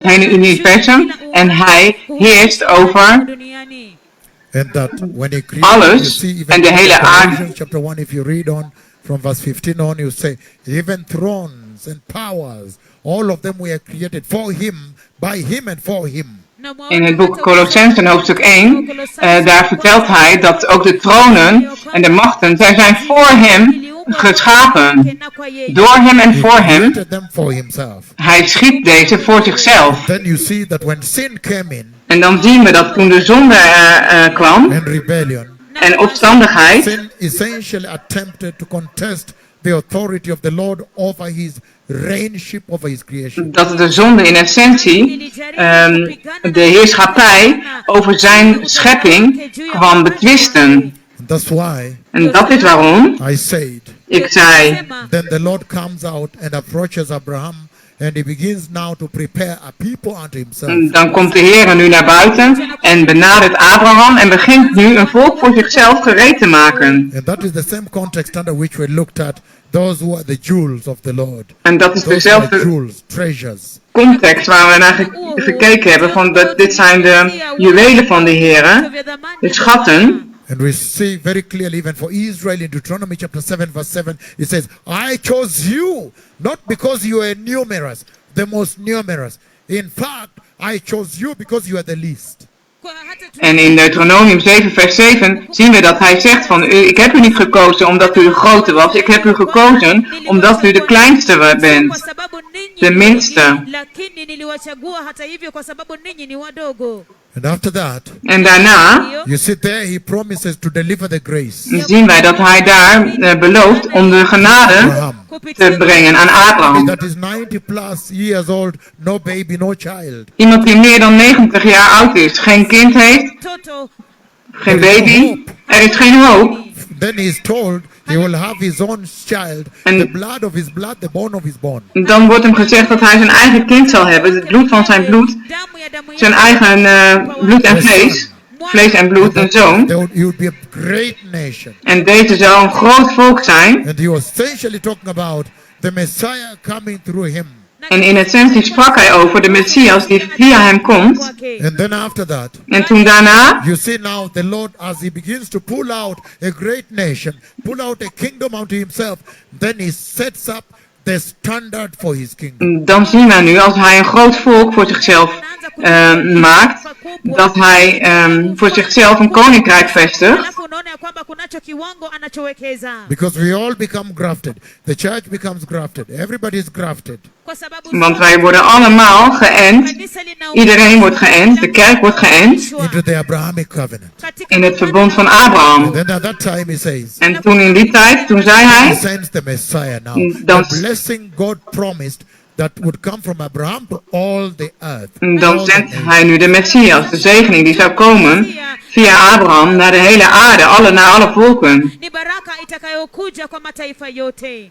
hele universum en hij heerst over And that when he created, alles you see, even en de hele in aarde. Revelation chapter 1, if you read on from verse 15 on, you say, even thrones and powers, all of them were created for him, by him and for him. In het boek Colossenzen hoofdstuk 1, daar vertelt hij dat ook de tronen en de machten, zij zijn voor hem geschapen. Door hem en voor He hem. created them for himself. Hij schiep deze voor zichzelf. Then you see that when sin came in En dan zien we dat toen de zonde kwam and rebellion, en opstandigheid, sin essentially attempted to contest the authority of the Lord over his reignship over his creation. dat de zonde in essentie de heerschappij over zijn schepping kwam betwisten. And that's why En dat is waarom I said, ik zei, then the Lord comes out and approaches Abraham, and he begins now to prepare a people unto himself. dan komt de Heer nu naar buiten en benadert Abraham en begint nu een volk voor zichzelf gereed te maken. And that is the same context under which we looked at those who are the jewels of the Lord. En dat is Those are dezelfde jewels, treasures. context waar we naar gekeken hebben, van dat dit zijn de juwelen van de Heer, de schatten. And we see very clearly, even for Israel in Deuteronomy chapter 7, verse 7, it says, I chose you, not because you are numerous, the most numerous. In fact, I chose you because you are the least. En in Deuteronomium 7 vers 7 zien we dat hij zegt van ik heb u niet gekozen omdat u de grote was, ik heb u gekozen omdat u de kleinste bent, de minste. And after that, En daarna you see there he promises to deliver the grace. zien wij dat hij daar belooft om de genade Abraham. te brengen aan Abraham. That is 90 plus years old, no baby, no child. Iemand die meer dan 90 jaar oud is, geen kind heeft, geen baby, er is geen hoop. Then he is told he will have his own child, En- the blood of his blood, the bone of his bone. Dan wordt hem gezegd dat hij zijn eigen kind zal hebben, het bloed van zijn bloed, zijn eigen bloed en vlees en bloed, een zoon. He would be a great nation. En deze zou een groot volk zijn. And he was essentially talking about the Messiah coming through him. En in essentie sprak hij over de Messias die via hem komt. And then after that, En toen daarna you see now the Lord, as he begins to pull out a great nation, pull out a kingdom unto himself, then he sets up the standard for his kingdom. dan zien we nu, als hij een groot volk voor zichzelf maakt, dat hij voor zichzelf een koninkrijk vestigt. Because we all become grafted. The church becomes grafted. Everybody is grafted. Want wij worden allemaal geënt. Iedereen wordt geënt. De kerk wordt geënt Into the Abrahamic covenant. in het verbond van Abraham. And then at that time he says, En toen in die tijd, toen zei he hij, sends the Messiah now. Dan- The blessing God promised that would come from Abraham to all the earth. dan zendt hij nu de Messias, de zegening die zou komen via Abraham naar de hele aarde, naar alle volken.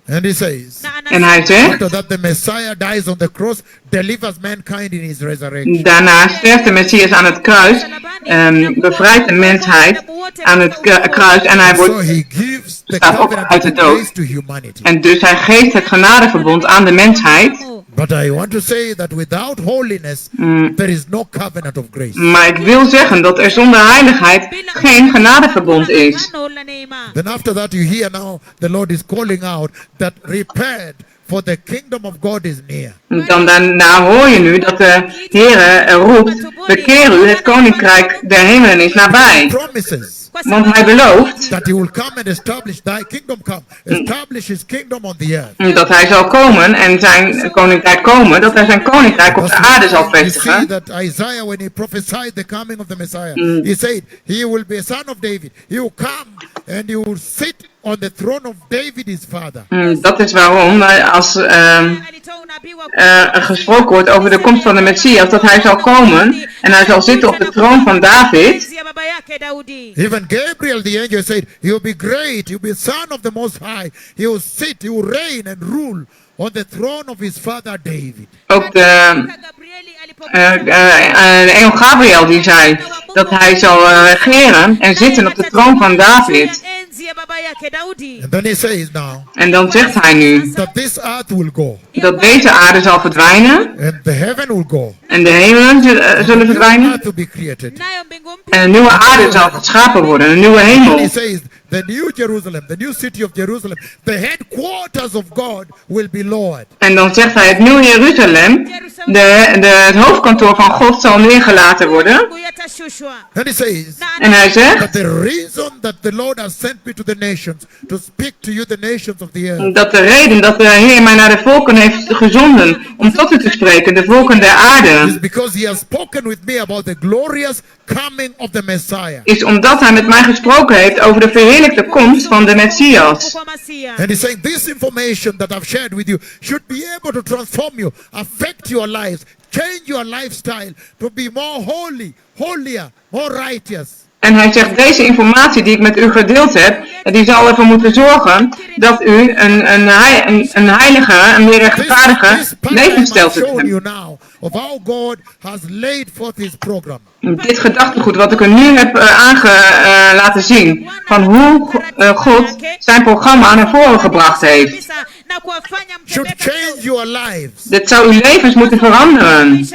And he says, En hij zegt, after that the Messiah dies on the cross, delivers mankind in his resurrection. daarna sterft de Messias aan het kruis, bevrijdt de mensheid aan het kruis en hij So wordt, he gives the staat op covenant uit of de dood. grace to humanity. En dus hij geeft het genadeverbond aan de mensheid. But I want to say that without holiness, there is no covenant of grace. Maar ik wil zeggen dat er zonder heiligheid geen genadeverbond is. Then after that you hear now the Lord is calling out that repent, for the kingdom of God is near. Dan daarna hoor je nu dat de Heere roept, bekeer u, het koninkrijk der hemelen is nabij. Promises Want hij belooft that he will come and establish thy kingdom come, establish his kingdom on the earth. dat hij zal komen en zijn koninkrijk komen, dat hij zijn koninkrijk op de aarde zal You see vestigen. that Isaiah, when he prophesied the coming of the Messiah, he said, he will be a son of David. He will come and he will sit on the throne of David, his father. Dat is waarom als er gesproken wordt over de komst van de Messias, dat hij zal komen en hij zal zitten op de troon van David. Even Gabriel the angel said, he will be great, he will be son of the Most High. He will sit, he will reign and rule on the throne of his father David. Ook de de engel Gabriel die zei dat hij zal regeren en zitten op de troon van David. And then he says now En dan zegt hij nu that this earth will go dat deze aarde zal verdwijnen and the heaven will go. en de hemelen zullen verdwijnen Earth will be created. en een nieuwe aarde zal geschapen worden, een nieuwe And hemel. he says the new Jerusalem, the new city of Jerusalem, the headquarters of God will be lowered. En dan zegt hij het nieuwe Jeruzalem, het hoofdkantoor van God zal neergelaten worden. And he says En hij that zegt the reason that the Lord has sent me to the nations to speak to you, the nations of the earth, dat de reden dat de Heer mij naar de volken heeft gezonden om tot u te spreken, de volken der is aarde, because he has spoken with me about the glorious coming of the Messiah. is omdat hij met mij gesproken heeft over de verheerlijkte komst van de Messias. And he's saying this information that I've shared with you should be able to transform you, affect your lives, change your lifestyle to be more holy, holier, more righteous. En hij zegt, deze informatie die ik met u gedeeld heb, die zal ervoor moeten zorgen dat u een heilige, een meer rechtvaardige levensstijl zult hebben. you now of how God has laid forth his program. Dit gedachtegoed wat ik u nu heb laten zien, van hoe God zijn programma naar voren gebracht heeft. Should change your lives. Dit zou uw levens moeten veranderen.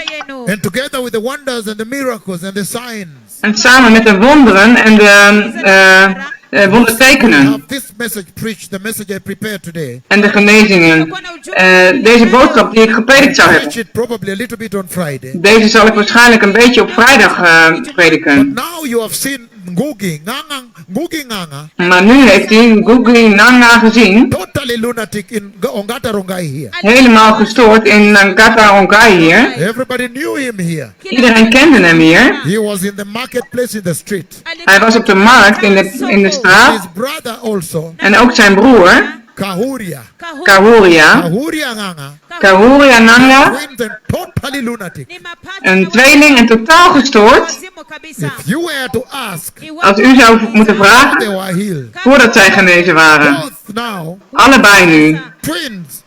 And together with the wonders and the miracles and the signs. En samen met de wonderen en de I wondertekenen have this message preached, the message I prepared today. en de genezingen. Deze boodschap die ik gepredikt zou hebben, Preach it probably a little bit on Friday. deze zal ik waarschijnlijk een beetje op vrijdag prediken. Now you have seen Ngugi Nganga, Maar nu heeft hij Gugi Nanga gezien, totally lunatic in Ongatarongai here. helemaal gestoord in Ngatarongai hier. Everybody knew him here. Iedereen kende hem hier. He was in the marketplace in the street. Hij was op de markt in de straat His brother also, en ook zijn broer, Kahuria. Kahuria Kahuria Nganga, Nanga, twins and totally lunatic. een tweeling en totaal gestoord. If you were to ask, Als u zou moeten they vragen, were healed. voordat zij genezen waren. Both now, Allebei nu. twins,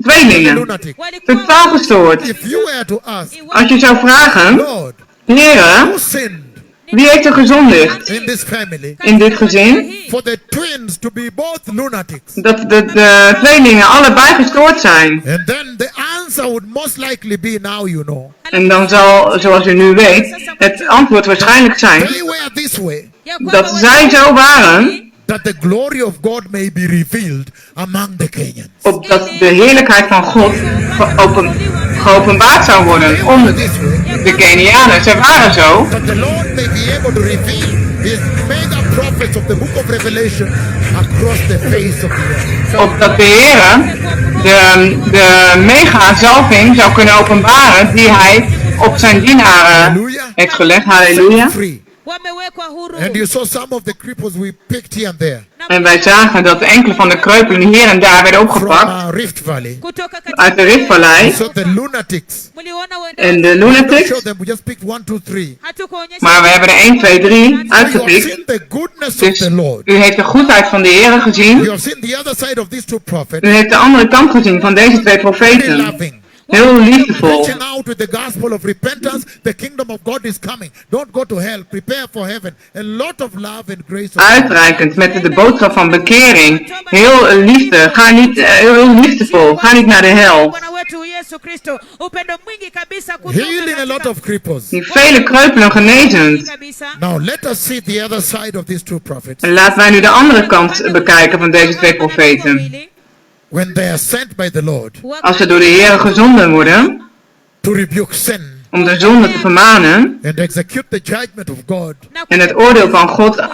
Tweelingen. lunatic. Totaal gestoord. If you were to ask, Als je zou vragen, Lord, Heere, who sinned wie heeft er gezondigd in this family in dit gezin? for the twins to be both lunatics? Dat de tweelingen allebei gestoord zijn. And then the answer would most likely be now you know. En dan zal, zoals u nu weet, het antwoord waarschijnlijk zijn They were this way, dat zij zo waren, that the glory of God may be revealed among the Kenyans. opdat de heerlijkheid van God geopenbaard zou worden onder de Kenianen. Zij waren zo, That the Lord may be able to reveal his mega prophets of the book of Revelation across the face of the earth. opdat de Heer de mega zalving zou kunnen openbaren die hij op zijn dienaren heeft gelegd. Halleluja. Free. And you saw some of the cripples we picked here and there En wij zagen dat enkele van de kreupelen hier en daar werden from opgepakt Rift Valley. uit de We Riftvallei. saw the lunatics. En de We don't lunatics, show them, we just picked 1, 2, 3. maar we hebben er 1, 2, 3 You have uitgepikt. seen the goodness of Dus the Lord. u heeft de goedheid van de Heer gezien. You have seen the other side of these two prophets. U heeft de andere kant gezien van deze twee Very profeten. loving. Heel liefdevol. Reaching out with the gospel of repentance. The kingdom of God is coming. Don't go to hell. Prepare for heaven. A lot of love and grace. Of God. Uitreikend met de boodschap van bekering. Heel liefde. Ga niet, heel liefdevol. Ga niet naar de hel. Healing a lot of cripples. Die vele kreupelen genezend. Now let us see the other side of these two prophets. En laten wij nu de andere kant bekijken van deze twee profeten. When they are sent by the Lord Als ze door de Heer gezonden worden to rebuke sin om de zonde te vermanen and execute the judgment of God en het oordeel van God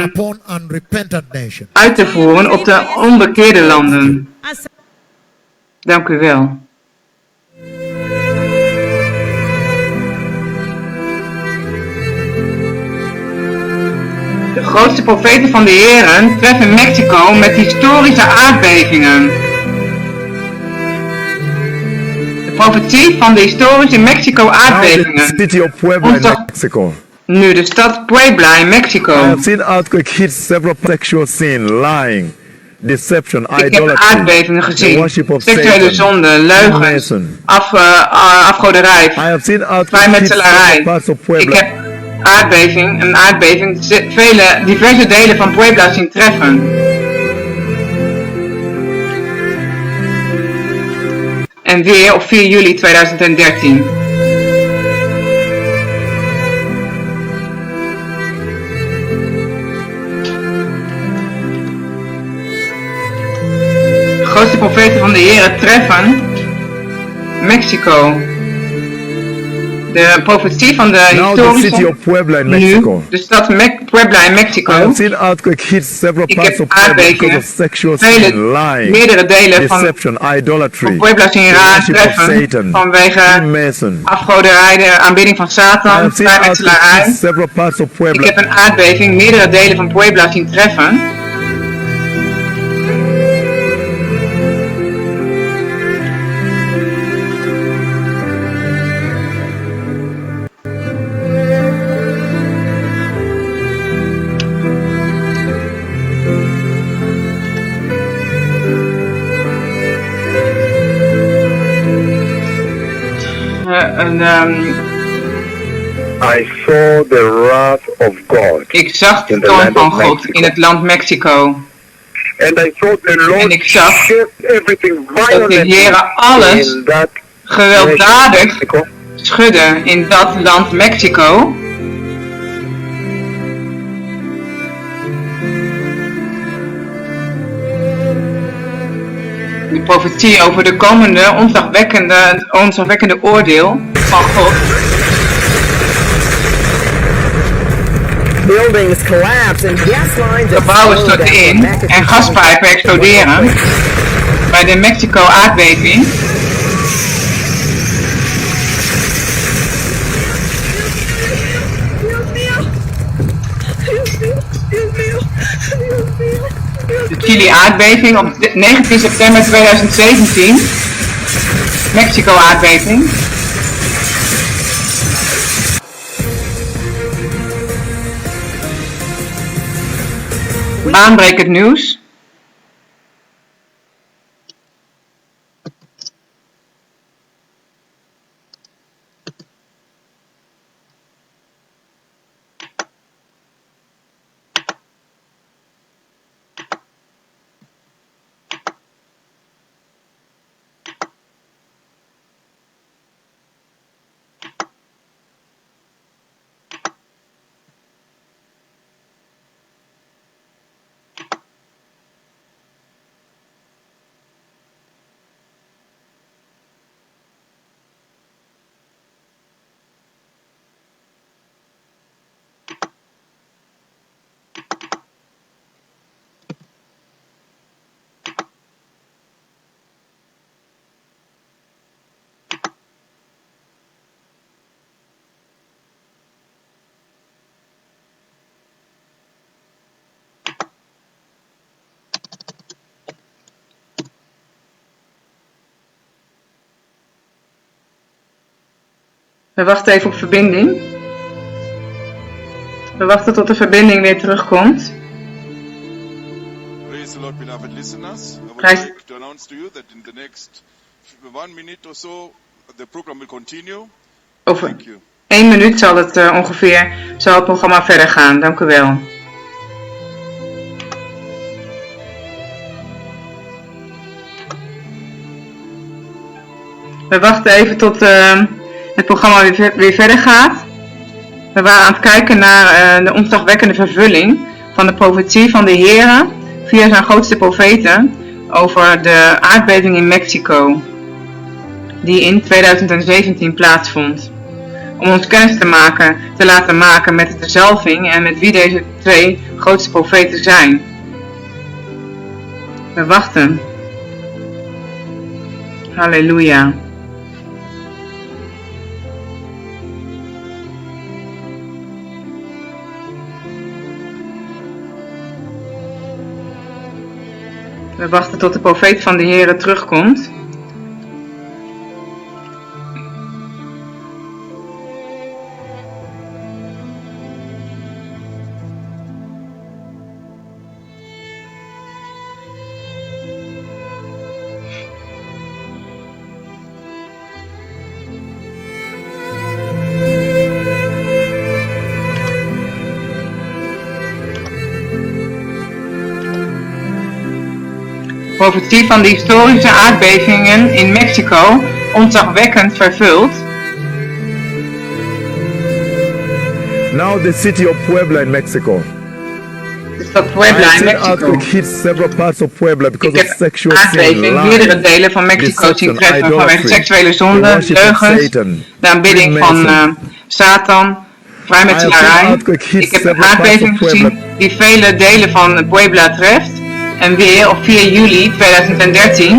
upon unrepentant nation. uit te voeren op de onbekeerde landen. Dank u wel. De grootste profeten van de Heeren treffen Mexico met historische aardbevingen. De profetie van de historische Mexico Now the aardbevingen. city of Puebla in Mexico. Nu de stad Puebla in I Mexico. have seen earthquake hit several sexual scene, lying, deception, Ik heb idolatry, aardbevingen the gezien, worship of seksuele Satan, zonde, leugens, Freemason. afgoderij, I have seen earthquake hit several vrijmetselarij. parts of Ik Puebla. heb een aardbeving, diverse delen van Puebla zien treffen. En weer op 4 juli 2013. De grootste profeten van de Heer treffen Mexico. De profetie van de Now the city historische, of Puebla in Mexico. nu de stad Puebla in I Mexico. have seen earthquake hit several Ik parts heb of Puebla because aardbevingen, of sexual sin, lying, meerdere delen van deception, idolatry, Puebla zien the worship of treffen Satan, vanwege Freemason. afgoderij, de aanbidding van I Satan, have seen earthquake vrijmetselarij. hit several parts of Ik Puebla. heb een aardbeving, meerdere delen van Puebla zien treffen. I saw the wrath of God Ik zag de in the toorn land van of God Mexico. in het land Mexico. And I saw the Lord En ik zag shift everything dat de violently Heer alles in that gewelddadig Mexico. schudde in dat land Mexico. De profetie over de komende ontzagwekkende oordeel van God. Buildings collapse and gas lines Gebouwen explode storten after in Mexico en gaspijpen exploderen bij de Mexico aardbeving. De Chili aardbeving op 19 september 2017. Mexico aardbeving. Baanbrekend nieuws. We wachten even op verbinding. We wachten tot de verbinding weer terugkomt. Praise the Lord, beloved listeners. I would Praise- like to announce to you that in the next 1 minute or so, the program will continue. Over Thank you. 1 minuut zal het ongeveer zal het programma verder gaan. Dank u wel. We wachten even tot het programma weer verder gaat. We waren aan het kijken naar de ontzagwekkende vervulling van de profetie van de Heer via zijn grootste profeten over de aardbeving in Mexico, die in 2017 plaatsvond. Om ons kennis te laten maken met de zalving en met wie deze 2 grootste profeten zijn. We wachten. Halleluja. We wachten tot de profeet van de Heere terugkomt. Profetie van de historische aardbevingen in Mexico ontzagwekkend vervuld. Now the city of Puebla in Mexico. De stad Puebla in An Mexico. earthquake hit several parts of Puebla because Ik of heb sexual sin, aardbeving meerdere lying, delen van Mexico zien deception, treffen vanwege idolatry, seksuele the zonden, worship of leugens, Satan, de aanbidding van Freemason. Satan, vrijmetselarij. I have seen earthquake hit Ik heb several een parts of aardbeving Puebla. gezien die vele delen van Puebla treft. En weer op 4 juli 2013.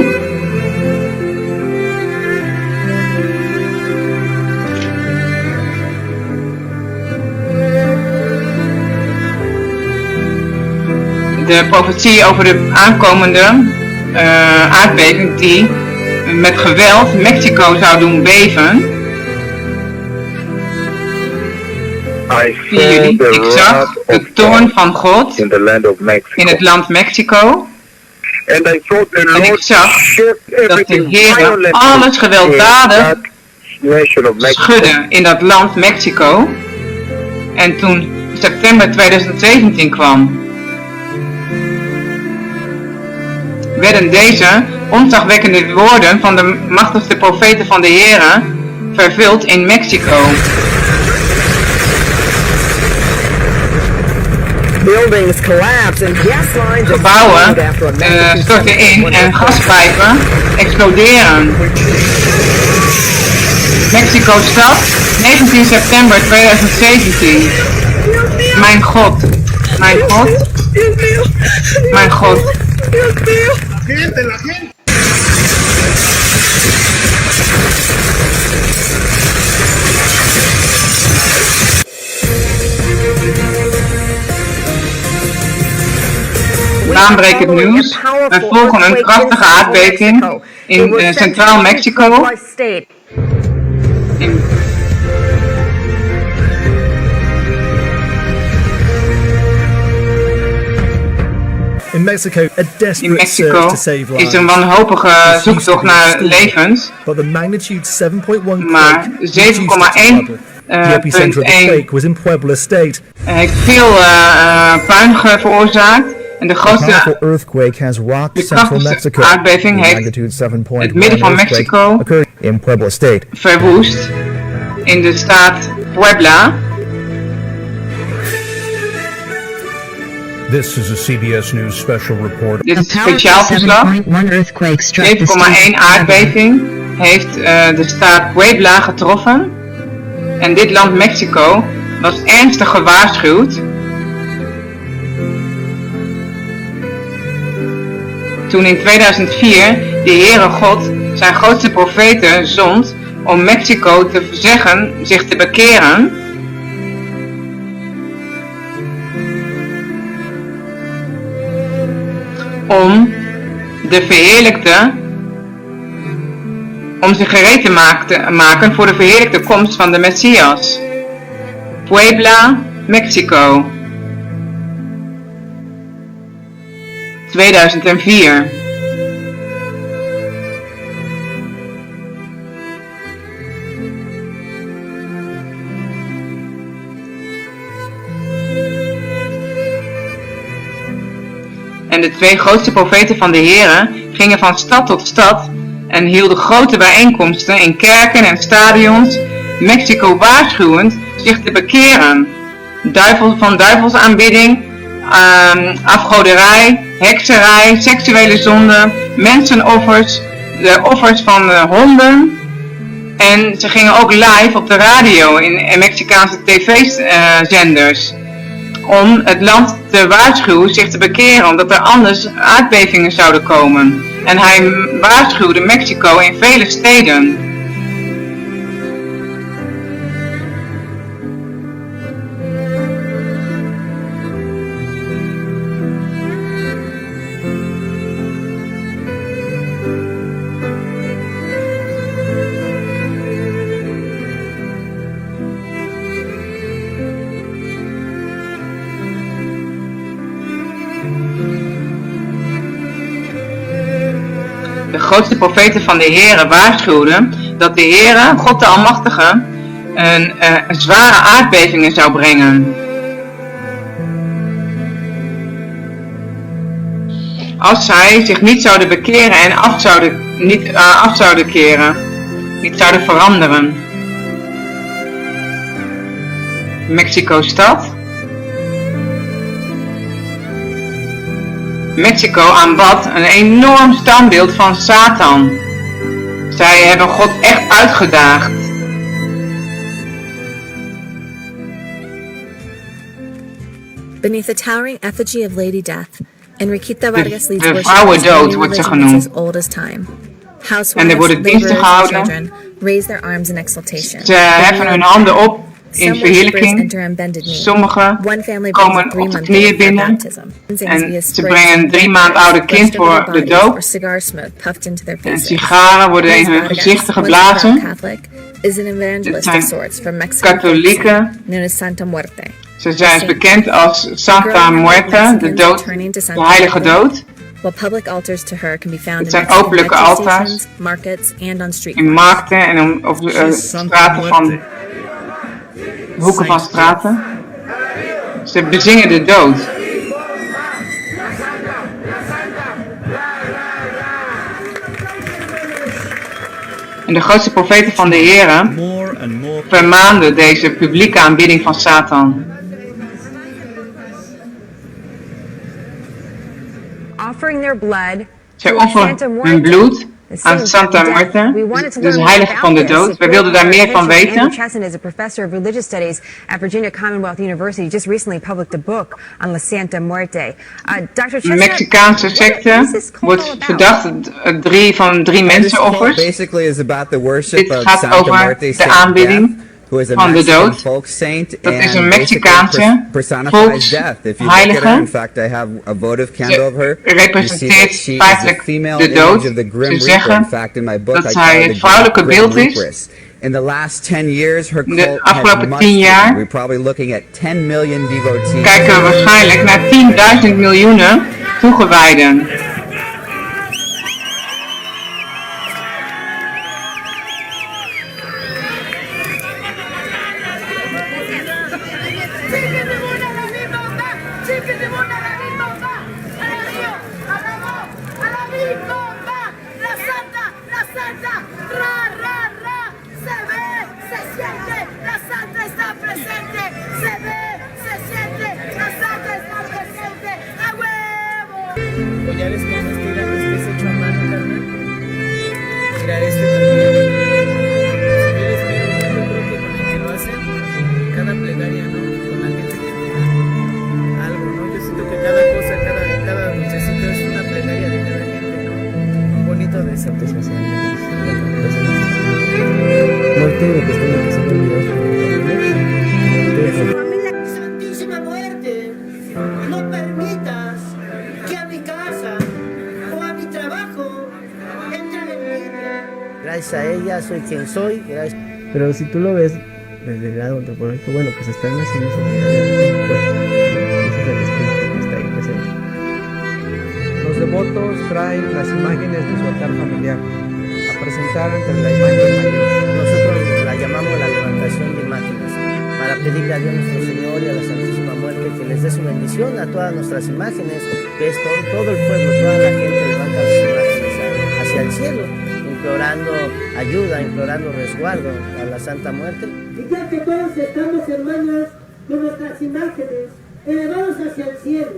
De profetie over de aankomende aardbeving die met geweld Mexico zou doen beven. I 4 saw juli. the Ik zag wrath of de toorn God van God in the land of Mexico. in het land Mexico. And I saw the En ik Lord zag shift dat de everything Heer violently alles in gewelddadig that nation of Mexico. schudde in dat land Mexico. En toen september 2017 kwam, werden deze ontzagwekkende woorden van de machtigste profeten van de Heer vervuld in Mexico. Buildings collapse and gas lines Gebouwen explode after a Mexican storten in en gaspijpen exploderen. Mexico-stad, 19 september 2017. Mijn God, mijn God, mijn God. Baanbrekend nieuws. We volgen een krachtige aardbeving in Centraal Mexico. In Mexico, a In desperate search Mexico to save is lives. een wanhopige zoektocht naar levens, But the magnitude 7.1 maar quake reduced it to 7,1 rubble. The epicenter of the quake was in Puebla State. heeft veel puin veroorzaakt. En de powerful grootste earthquake has rocked de central krachtigste Mexico. aardbeving The heeft magnitude 7.1 het midden van earthquake Mexico occurred in Puebla State. verwoest in de staat Puebla. This is a CBS News special report. Dit is een speciaal verslag. 7,1 aardbeving heeft de staat Puebla getroffen. En dit land Mexico was ernstig gewaarschuwd. Toen in 2004 de Heere God zijn grootste profeten zond om Mexico te verzeggen zich te bekeren. Om de verheerlijkte, om zich gereed te maken voor de verheerlijkte komst van de Messias. Puebla, Mexico. 2004. En de twee grootste profeten van de Heere gingen van stad tot stad en hielden grote bijeenkomsten in kerken en stadions, Mexico waarschuwend zich te bekeren. Van duivelsaanbidding, afgoderij, hekserij, seksuele zonde, mensenoffers, de offers van honden. En ze gingen ook live op de radio in Mexicaanse tv-zenders. Om het land te waarschuwen zich te bekeren, omdat er anders aardbevingen zouden komen. En hij waarschuwde Mexico in vele steden. De grootste profeten van de Heere waarschuwden dat de Heere, God de Almachtige, een zware aardbevingen zou brengen. als zij zich niet zouden bekeren en niet af zouden keren, niet zouden veranderen. Mexico-stad. Mexico aanbad een enorm standbeeld van Satan. Zij hebben God echt uitgedaagd. Beneath the towering effigy of Lady Death, Enriqueta Vargas leads de worship vrouwendood as wordt ze religion is genoemd. as old as time. En er Housewives, worden diensten laborers, and gehouden. children raise their arms in exultation. Ze heffen hun handen op in Some worshippers verheerlijking. enter on bended knee. Sommigen One family brings a komen op de 3-month knieën baby for binnen. baptism. En ze brengen een 3 maand oude kind voor de doop. Or cigar smoke puffed into their En faces. sigaren worden in hun gezichten geblazen. Catholic is an evangelist Dit of zijn sorts from Mexico, katholieken. known as Santa Muerte. Ze zijn bekend als Santa Muerte, de dood, de heilige dood. While public altars to her can be found Het in zijn Mexican openlijke metro altaars. stations, markets, and on street In corners. markten en op de straten van hoeken van straten. Ze bezingen de dood. En de grootste profeten van de Here vermaanden deze publieke aanbidding van Satan. Offering their blood Zij offeren hun bloed aan Santa Muerte, dus de heilige van de dood. Wij wilden daar meer van weten. Andrew Chesson is a professor of religious studies at Virginia Commonwealth University. Just recently published a book on La Santa Muerte. Dr. De Chesson, Mexicaanse secte wordt verdacht van drie mensenoffers. Basically is about the worship Dit of gaat Santa over Muerte, de Saint aanbidding Death, who is a van de Mexican dood. folk saint Dat is and een basically Mexicaanse personifies death. If you look at her, in heilige. fact, I have a votive candle of her. Ze You see that representeert she is the feitelijk female de image dood. of the Grim Ze Reaper. zeggen In fact, in my book, dat I zij call het her the vrouwelijke Grim beeld is. Reaperess. In the last 10 years, her De cult has afgelopen much 10 jaar grown. We're probably looking at 10 million devotees. kijken we waarschijnlijk naar 10.000 miljoenen toegewijden. Collares con este hecho a mano, carnal. Mirar este también. Yo les pido, yo creo que con el que lo hacen, cada plegaria, ¿no? Con la gente que te da algo, ¿no? Yo siento que cada cosa, cada dulcecito es una plegaria de cada gente, ¿no? Un bonito de santos sacerdotes. No tengo que estar empezando videos. Santísima Muerte, no permitas que a mi casa o a mi trabajo entre la envidia. Gracias a ella soy quien soy. Gracias. Pero si tú lo ves desde el lado antropológico, bueno, pues están haciendo su vida. Ese es el espíritu que está ahí presente. Los devotos traen las imágenes de su altar familiar a presentar ante la imagen mayor. Nosotros la llamamos la levantación de imágenes, para pedirle a Dios nuestro Señor y a la Santísima Muerte que les dé su bendición a todas nuestras imágenes, que es todo el pueblo, toda la gente levanta sus imágenes hacia el cielo, implorando ayuda, implorando resguardo a la Santa Muerte. Y ya que todos estamos, hermanas, con nuestras imágenes elevados hacia el cielo,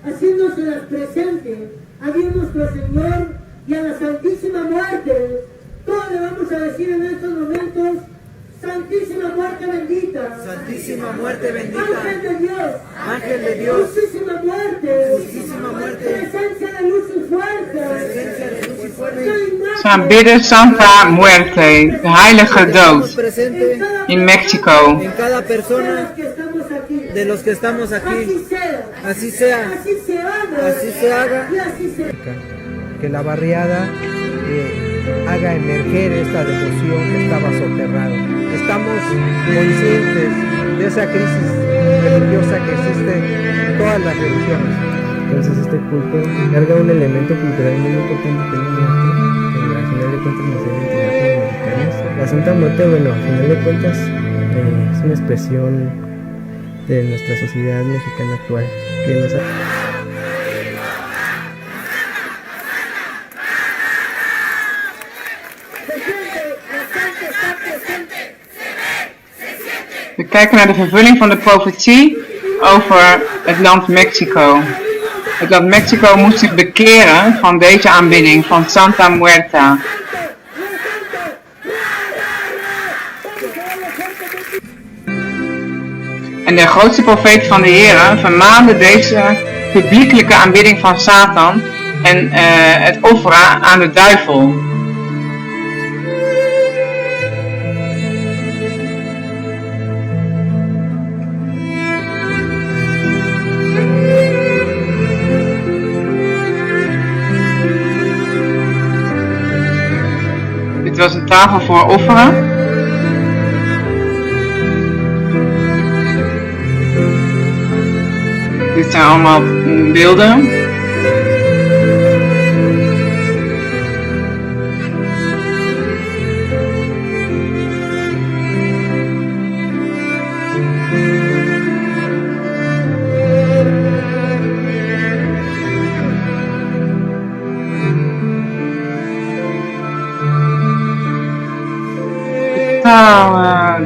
haciéndoselas presentes a Dios nuestro Señor y a la Santísima Muerte, todos le vamos a decir en estos momentos: Santísima Muerte bendita, Santísima Muerte bendita, Ángel de Dios, Ángel de Dios, Justísima Muerte, Justísima Muerte, presencia de luz y fuerza, presencia de luz y fuerza. Ze aanbidden Santa Muerte, de heilige dood, Presente in Mexico. en cada persona de los que estamos aquí. Así sea, así se haga, así se haga. y así se Que la barriada haga emerger esta devoción que estaba soterrada. Estamos conscientes de esa crisis religiosa que existe en todas las religiones. Entonces este culto carga un elemento cultural muy importante que es la muerte, que al final de cuentas nos debe integrar como mexicanos. La Santa Muerte, bueno, al final de cuentas es una expresión de nuestra sociedad mexicana actual que nos ha... We kijken naar de vervulling van de profetie over het land Mexico. Het land Mexico moest zich bekeren van deze aanbidding van Santa Muerta. En de grootste profeet van de Heere vermaande deze publiekelijke aanbidding van Satan en het offeren aan de duivel. Dit was een tafel voor offeren. Dit zijn allemaal beelden.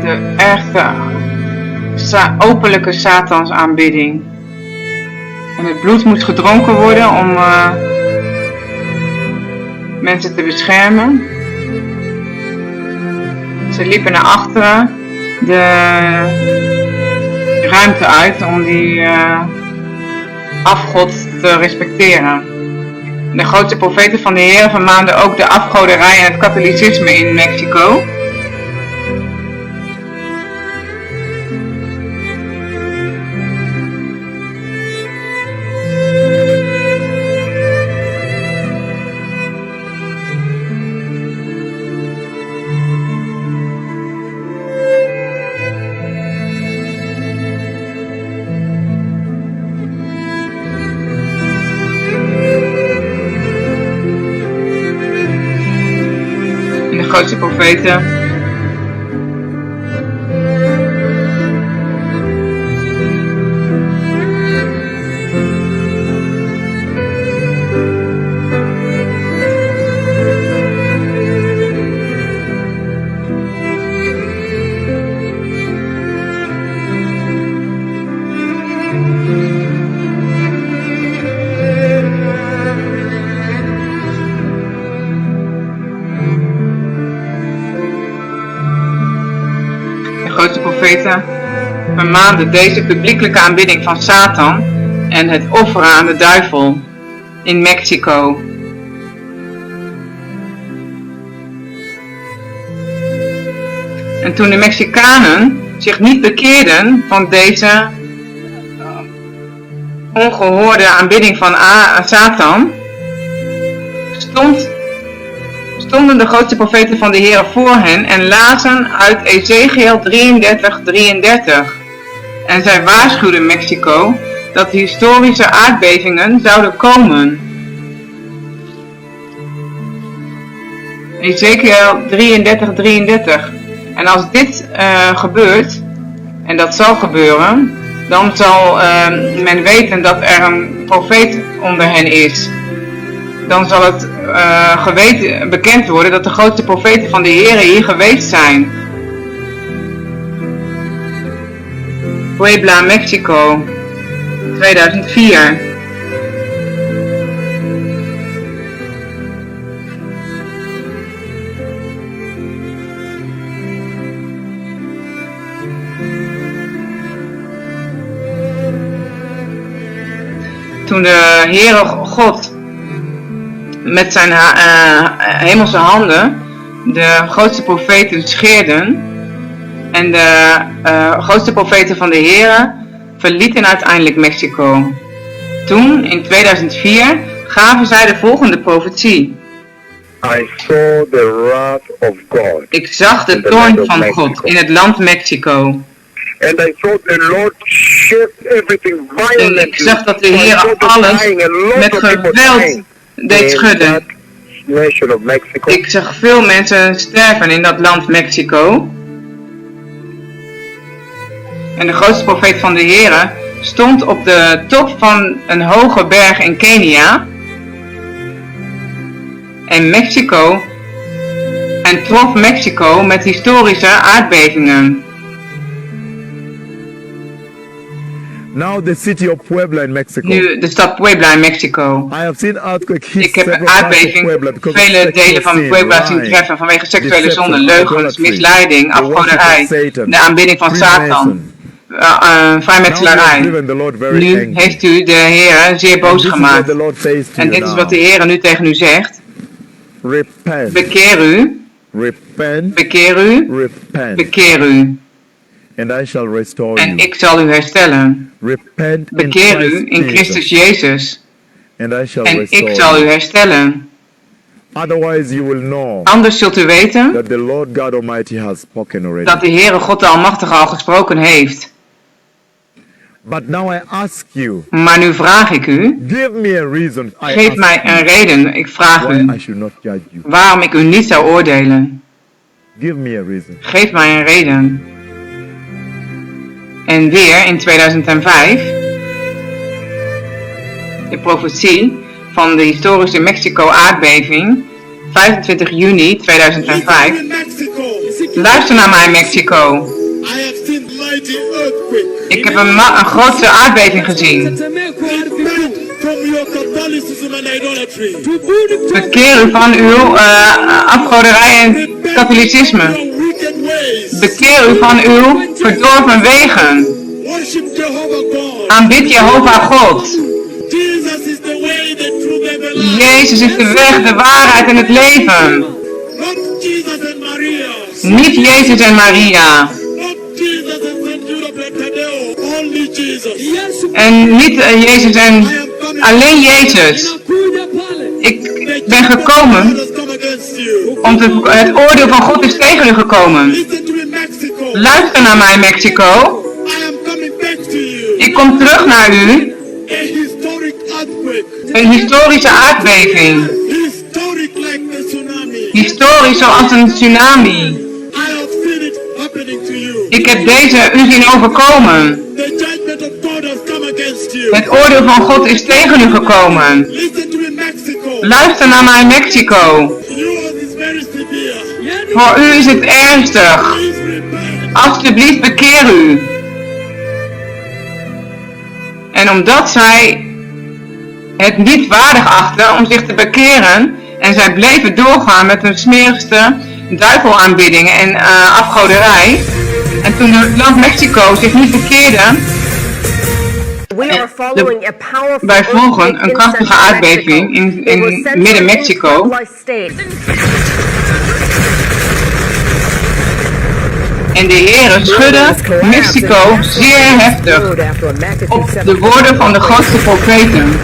De echte openlijke Satansaanbidding. En het bloed moest gedronken worden om mensen te beschermen. Ze liepen naar achteren de ruimte uit om die afgod te respecteren. De grootste profeten van de Heer vermaanden ook de afgoderij en het katholicisme in Mexico. De grootste profeten vermaanden deze publiekelijke aanbidding van Satan en het offeren aan de duivel in Mexico. En toen de Mexicanen zich niet bekeerden van deze ongehoorde aanbidding van Satan, stonden de grootste profeten van de Heer voor hen en lazen uit Ezekiel 33:33. En zij waarschuwden Mexico dat historische aardbevingen zouden komen. Ezekiel 33:33. En als dit gebeurt, en dat zal gebeuren, dan zal men weten dat er een profeet onder hen is. Dan zal het bekend worden dat de grootste profeten van de Heer hier geweest zijn. Puebla, Mexico, 2004. Toen de Heere God met zijn hemelse handen de grootste profeten scheerden en de grootste profeten van de Heere verlieten uiteindelijk Mexico. Toen, in 2004, gaven zij de volgende profetie. I saw the wrath of God. Ik zag de toorn van God in het land Mexico. And I saw the Lord shift everything violently. En ik zag dat de Heer alles met geweld deed schudden. Ik zag veel mensen sterven in dat land Mexico. En de grootste profeet van de Heere stond op de top van een hoge berg in Kenia. En trof Mexico met historische aardbevingen. Now the city of Puebla in Mexico. Nu de stad Puebla in Mexico. I have seen earthquake hit Ik heb several een parts of aardbeving Puebla because vele of delen van sexual Puebla zien sin, treffen vanwege seksuele deception, zonde, leugens, idolatry, misleiding, the worship afgoderij, of Satan, de aanbidding van Satan, vrijmetselarij. Nu heeft u de Heer zeer boos gemaakt. En dit is wat de Heer nu tegen u zegt. Repent. Bekeer u. Repent. Bekeer u. Repent. Bekeer u. And I shall restore En you. ik zal u herstellen. Repent Bekeer u in Christus Jezus. And I shall En restore ik zal u you. herstellen. Otherwise you will know Anders zult u weten that the Lord God Almighty has spoken already. dat de Heere God de Almachtige al gesproken heeft. But now I ask you, Maar nu vraag ik u, give me a reason. geef mij een reden. Ik vraag why u I should not judge you. waarom ik u niet zou oordelen. Give me a reason. Geef mij een reden. En weer in 2005, de profetie van de historische Mexico aardbeving, 25 juni 2005. Luister naar mij, Mexico. Ik heb een grote aardbeving gezien. Bekeer u van uw afgoderij en katholicisme. Bekeer u van uw verdorven wegen. Aanbid Jehovah God. Jezus is de weg, de waarheid en het leven. Niet Jezus en Maria. En niet Jezus en alleen Jezus. Ik ben gekomen omdat het oordeel van God is tegen u gekomen. Luister naar mij, Mexico. Ik kom terug naar u. Een historische aardbeving. Historisch zoals een tsunami. Ik heb deze u zien overkomen. Het oordeel van God is tegen u gekomen. Luister naar mij, Mexico. Voor u is het ernstig. Alsjeblieft, bekeer u. En omdat zij het niet waardig achten om zich te bekeren en zij bleven doorgaan met hun smerigste duivelaanbiddingen en afgoderij. En toen het land Mexico zich niet bekeerde, wij volgen een krachtige aardbeving in midden Mexico. En de Heere schudde Mexico zeer heftig op de woorden van de grootste profeten.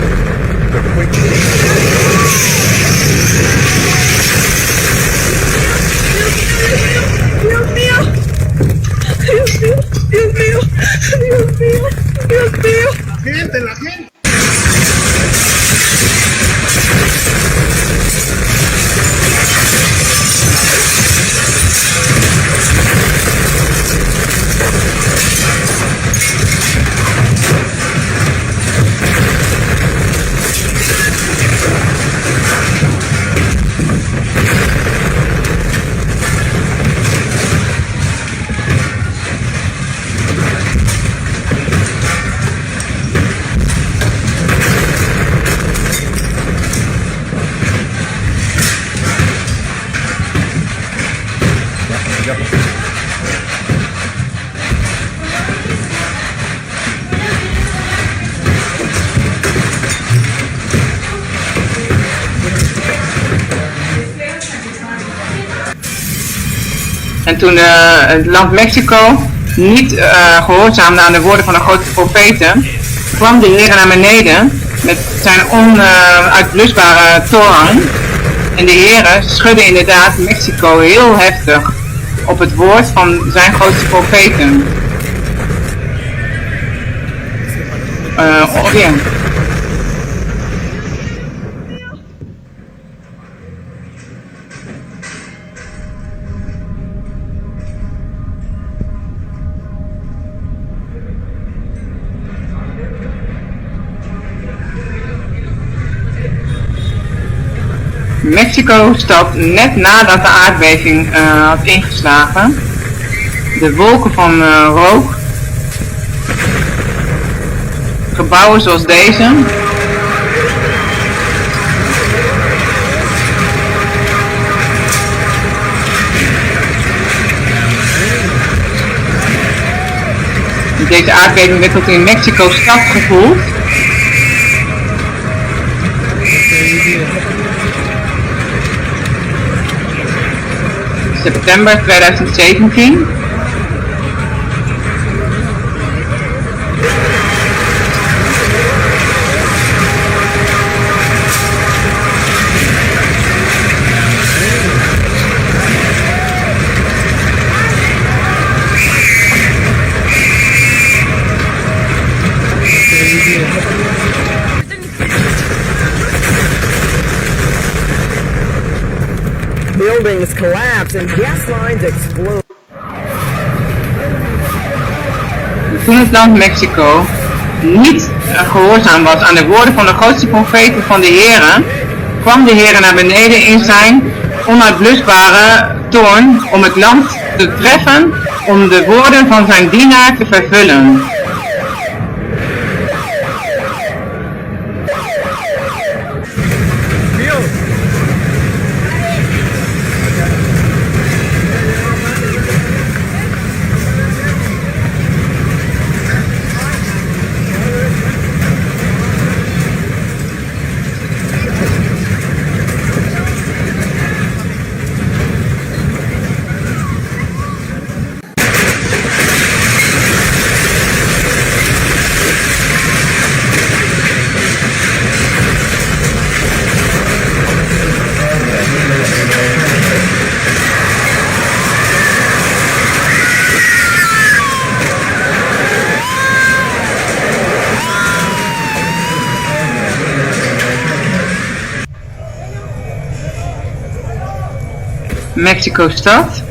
En toen het land Mexico niet gehoorzaamde aan de woorden van de grote profeten, kwam de Heer naar beneden met zijn onuitblusbare toorn. En de Heer schudde inderdaad Mexico heel heftig op het woord van zijn grootste profeten. Ja. Mexico-stad net nadat de aardbeving had ingeslagen. De wolken van rook gebouwen zoals deze. Deze aardbeving werd tot in Mexico-stad gevoeld. September 2017. Buildings collapse and gas lines explode. Toen het land Mexico niet gehoorzaam was aan de woorden van de grootste profeten van de Heere, kwam de Heere naar beneden in zijn onuitblusbare toorn om het land te treffen, om de woorden van zijn dienaar te vervullen. Mexico-stad.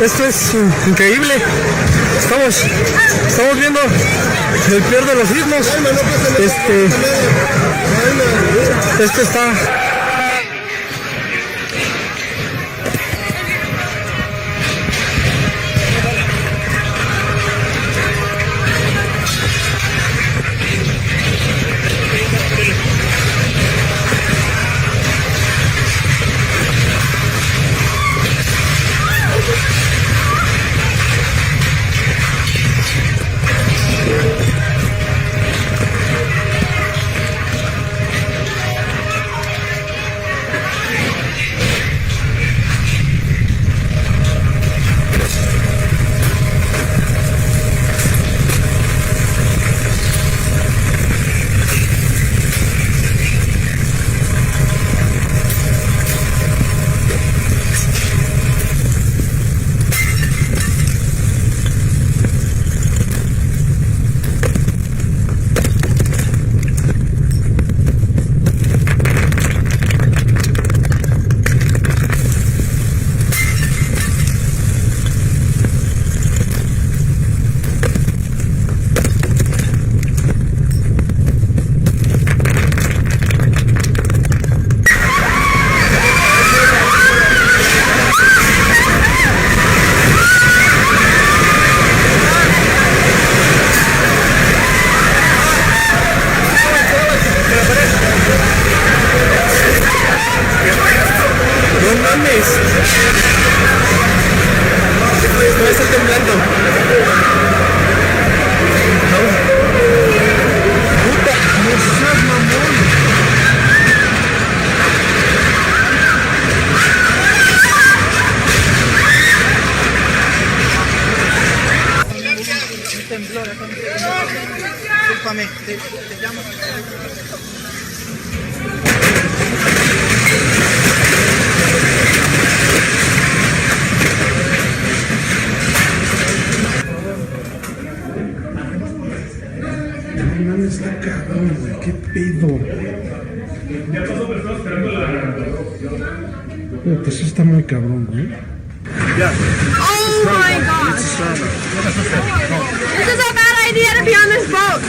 Esto es increíble. Estamos viendo el peor de los sismos. Esto está... Discúlpame, te llamo. Está cabrón, güey, qué pedo. Pues está muy cabrón, güey. Oh my gosh! This is a bad idea to be on this boat!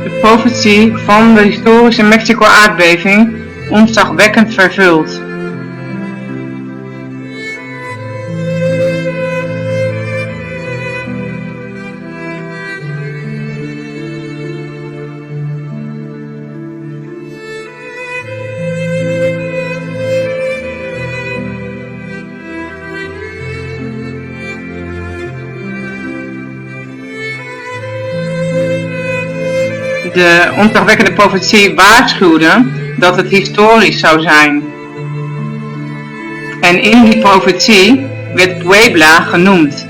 De profetie van de historische Mexico-aardbeving ontzagwekkend vervuld. De ontzagwekkende profetie waarschuwde dat het historisch zou zijn. En in die profetie werd Puebla genoemd.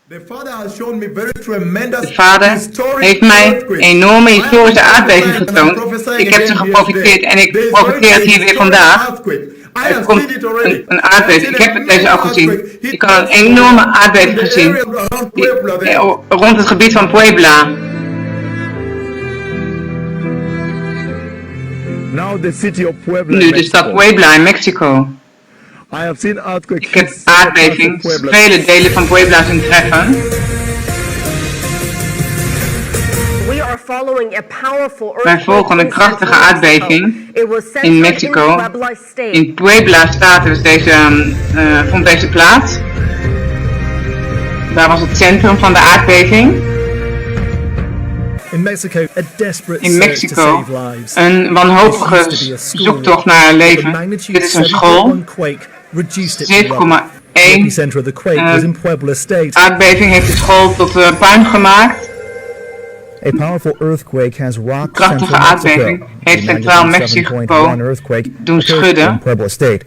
The Father has shown me very tremendous. De Vader heeft mij enorme historische aardbeving getoond. Ik heb ze geprofiteerd en ik profiteer het hier weer vandaag. Er komt een aardbeving. Ik heb deze al gezien. Ik had een enorme aardbeving gezien rond het gebied van Puebla. Now the city of Puebla, Nu de stad Puebla in Mexico. Ik heb aardbeving vele delen van Puebla zien treffen. Wij volgen een krachtige aardbeving in Mexico. In Puebla staat dus vond deze plaats. Daar was het centrum van de aardbeving. In Mexico een wanhopige zoektocht naar leven. Dit is een school. 7,1 aardbeving heeft de school tot puin gemaakt. A powerful earthquake has rocked Krachtige central Mexico. aardbeving heeft Centraal Mexico doen schudden. Puebla State.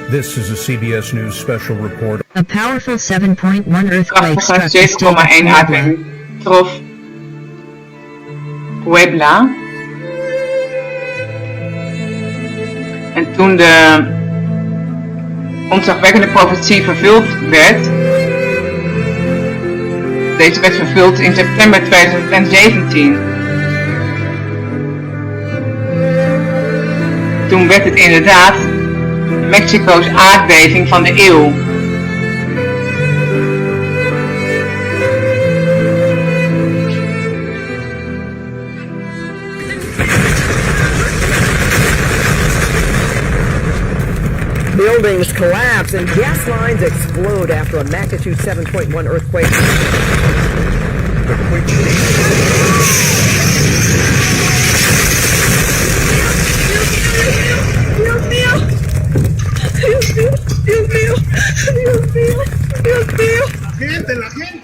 This is a CBS News special report. A powerful 7.1 earthquake struck the state of 7,1 aardbeving trof Puebla. En toen de ontzagwekkende profetie vervuld werd, deze werd vervuld in september 2017. Toen werd het inderdaad Mexico's aardbeving van de eeuw. Buildings collapse and gas lines explode after a magnitude 7.1 earthquake. Dios mío. Dios mío. Dios mío. Dios mío. Dios mío. Gente, la gente.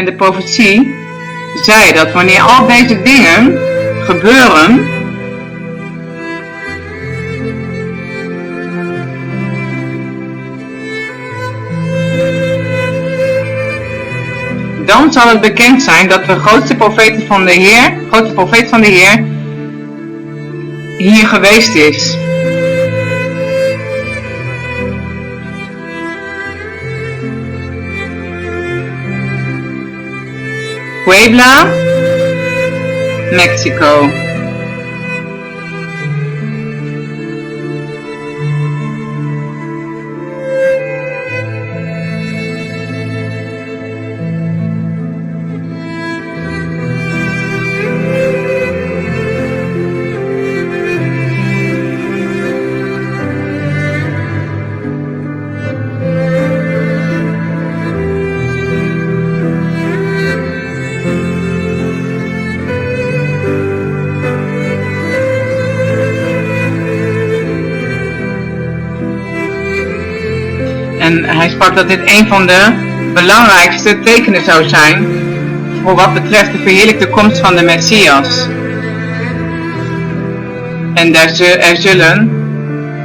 En de profetie zei dat wanneer al deze dingen gebeuren, dan zal het bekend zijn dat de grootste profeet van de Heer hier geweest is. Puebla, Mexico. En hij sprak dat dit een van de belangrijkste tekenen zou zijn voor wat betreft de verheerlijkte komst van de Messias. En er zullen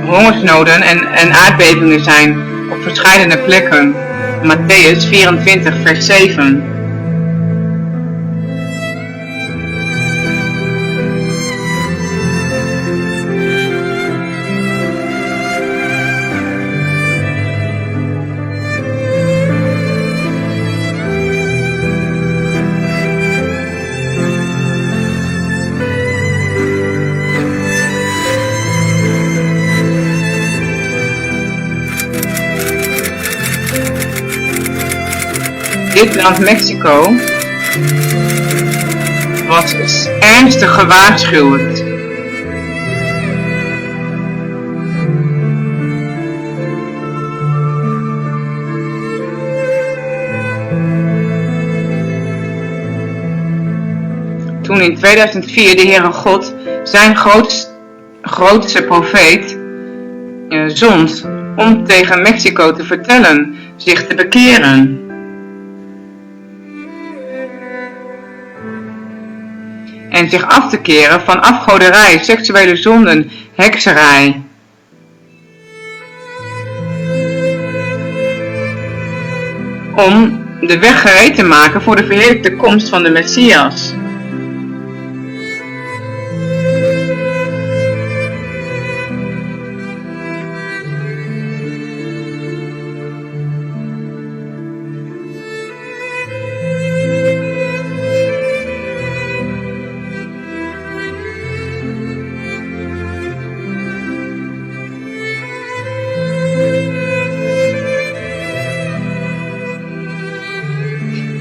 hongersnoden en aardbevingen zijn op verschillende plekken. Matthäus 24 vers 7. Dit land Mexico was ernstig gewaarschuwd. Toen in 2004 de Heere God zijn grootste profeet zond om tegen Mexico te vertellen zich te bekeren. En zich af te keren van afgoderij, seksuele zonden, hekserij. Om de weg gereed te maken voor de verheerlijkte komst van de Messias.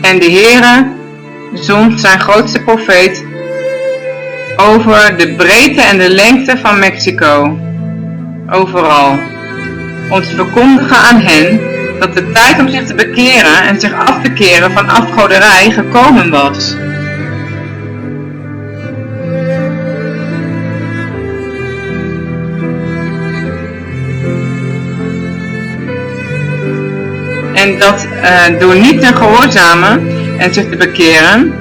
En de Heere zond zijn grootste profeet over de breedte en de lengte van Mexico, overal, om te verkondigen aan hen dat de tijd om zich te bekeren en zich af te keren van afgoderij gekomen was. En dat door niet te gehoorzamen en zich te bekeren,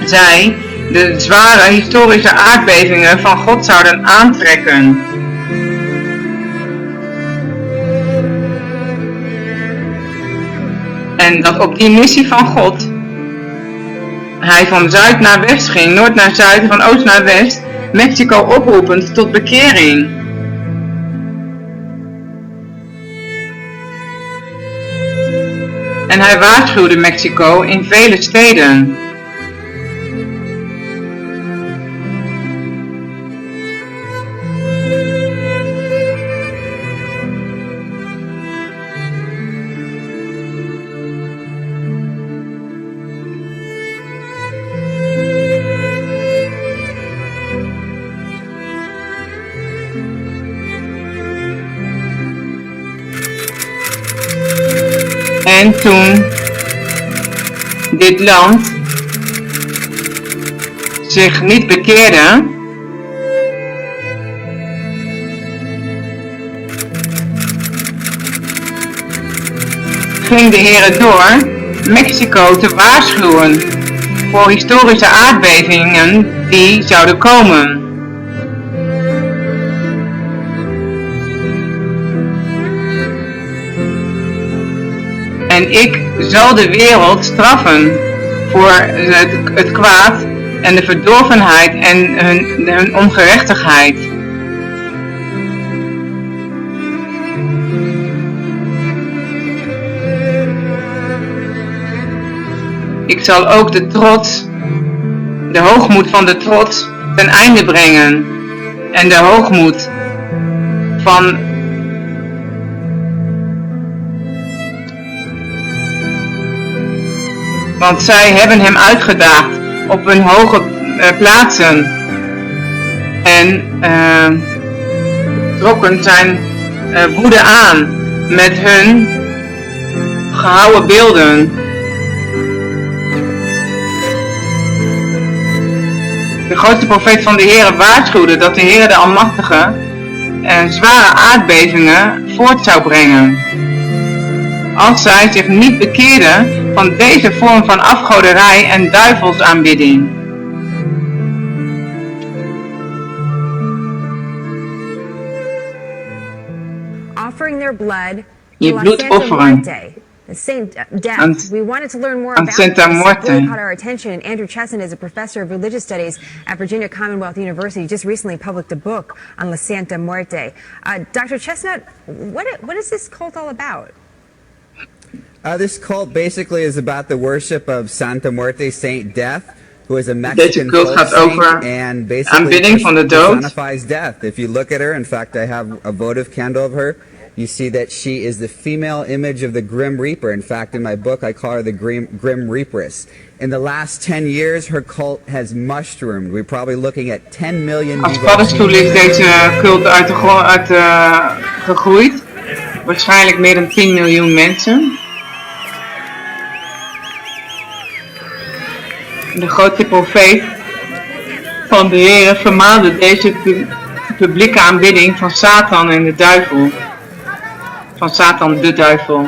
zij de zware historische aardbevingen van God zouden aantrekken. En dat op die missie van God hij van zuid naar west ging, noord naar zuid, van oost naar west, Mexico oproepend tot bekering. En hij waarschuwde Mexico in vele steden. En toen dit land zich niet bekeerde, ging de Heere door Mexico te waarschuwen voor historische aardbevingen die zouden komen. En ik zal de wereld straffen voor het kwaad en de verdorvenheid en hun ongerechtigheid. Ik zal ook de hoogmoed van de trots ten einde brengen. En de hoogmoed van want zij hebben hem uitgedaagd op hun hoge plaatsen en trokken zijn woede aan met hun gehouden beelden. De grootste profeet van de Heere waarschuwde dat de Heere de Almachtige zware aardbevingen voort zou brengen. Als zij zich niet bekeerden van deze vorm van afgoderij en duivelsaanbidding. Offering their blood Je bloed offeren. Saint Death. We wanted to learn more about this. Santa Muerte. Really caught our attention. And Andrew Chesson is a professor of religious studies at Virginia Commonwealth University. Just recently published a book on La Santa Muerte. Dr. Chestnut, what is this cult all about? This cult basically is about the worship of Santa Muerte, Saint Death, who is a Mexican folk saint and basically personifies death. If you look at her, in fact, I have a votive candle of her. You see that she is the female image of the Grim Reaper. In fact, in my book, I call her the Grim Reaperess. In the last 10 years, her cult has mushroomed. We're probably looking at 10 million Als paddenstoel is deze cult gegroeid. Waarschijnlijk meer dan 10 miljoen mensen. De grote profeet van de Heere vermaande deze publieke aanbidding van Satan en de duivel. Van Satan de duivel.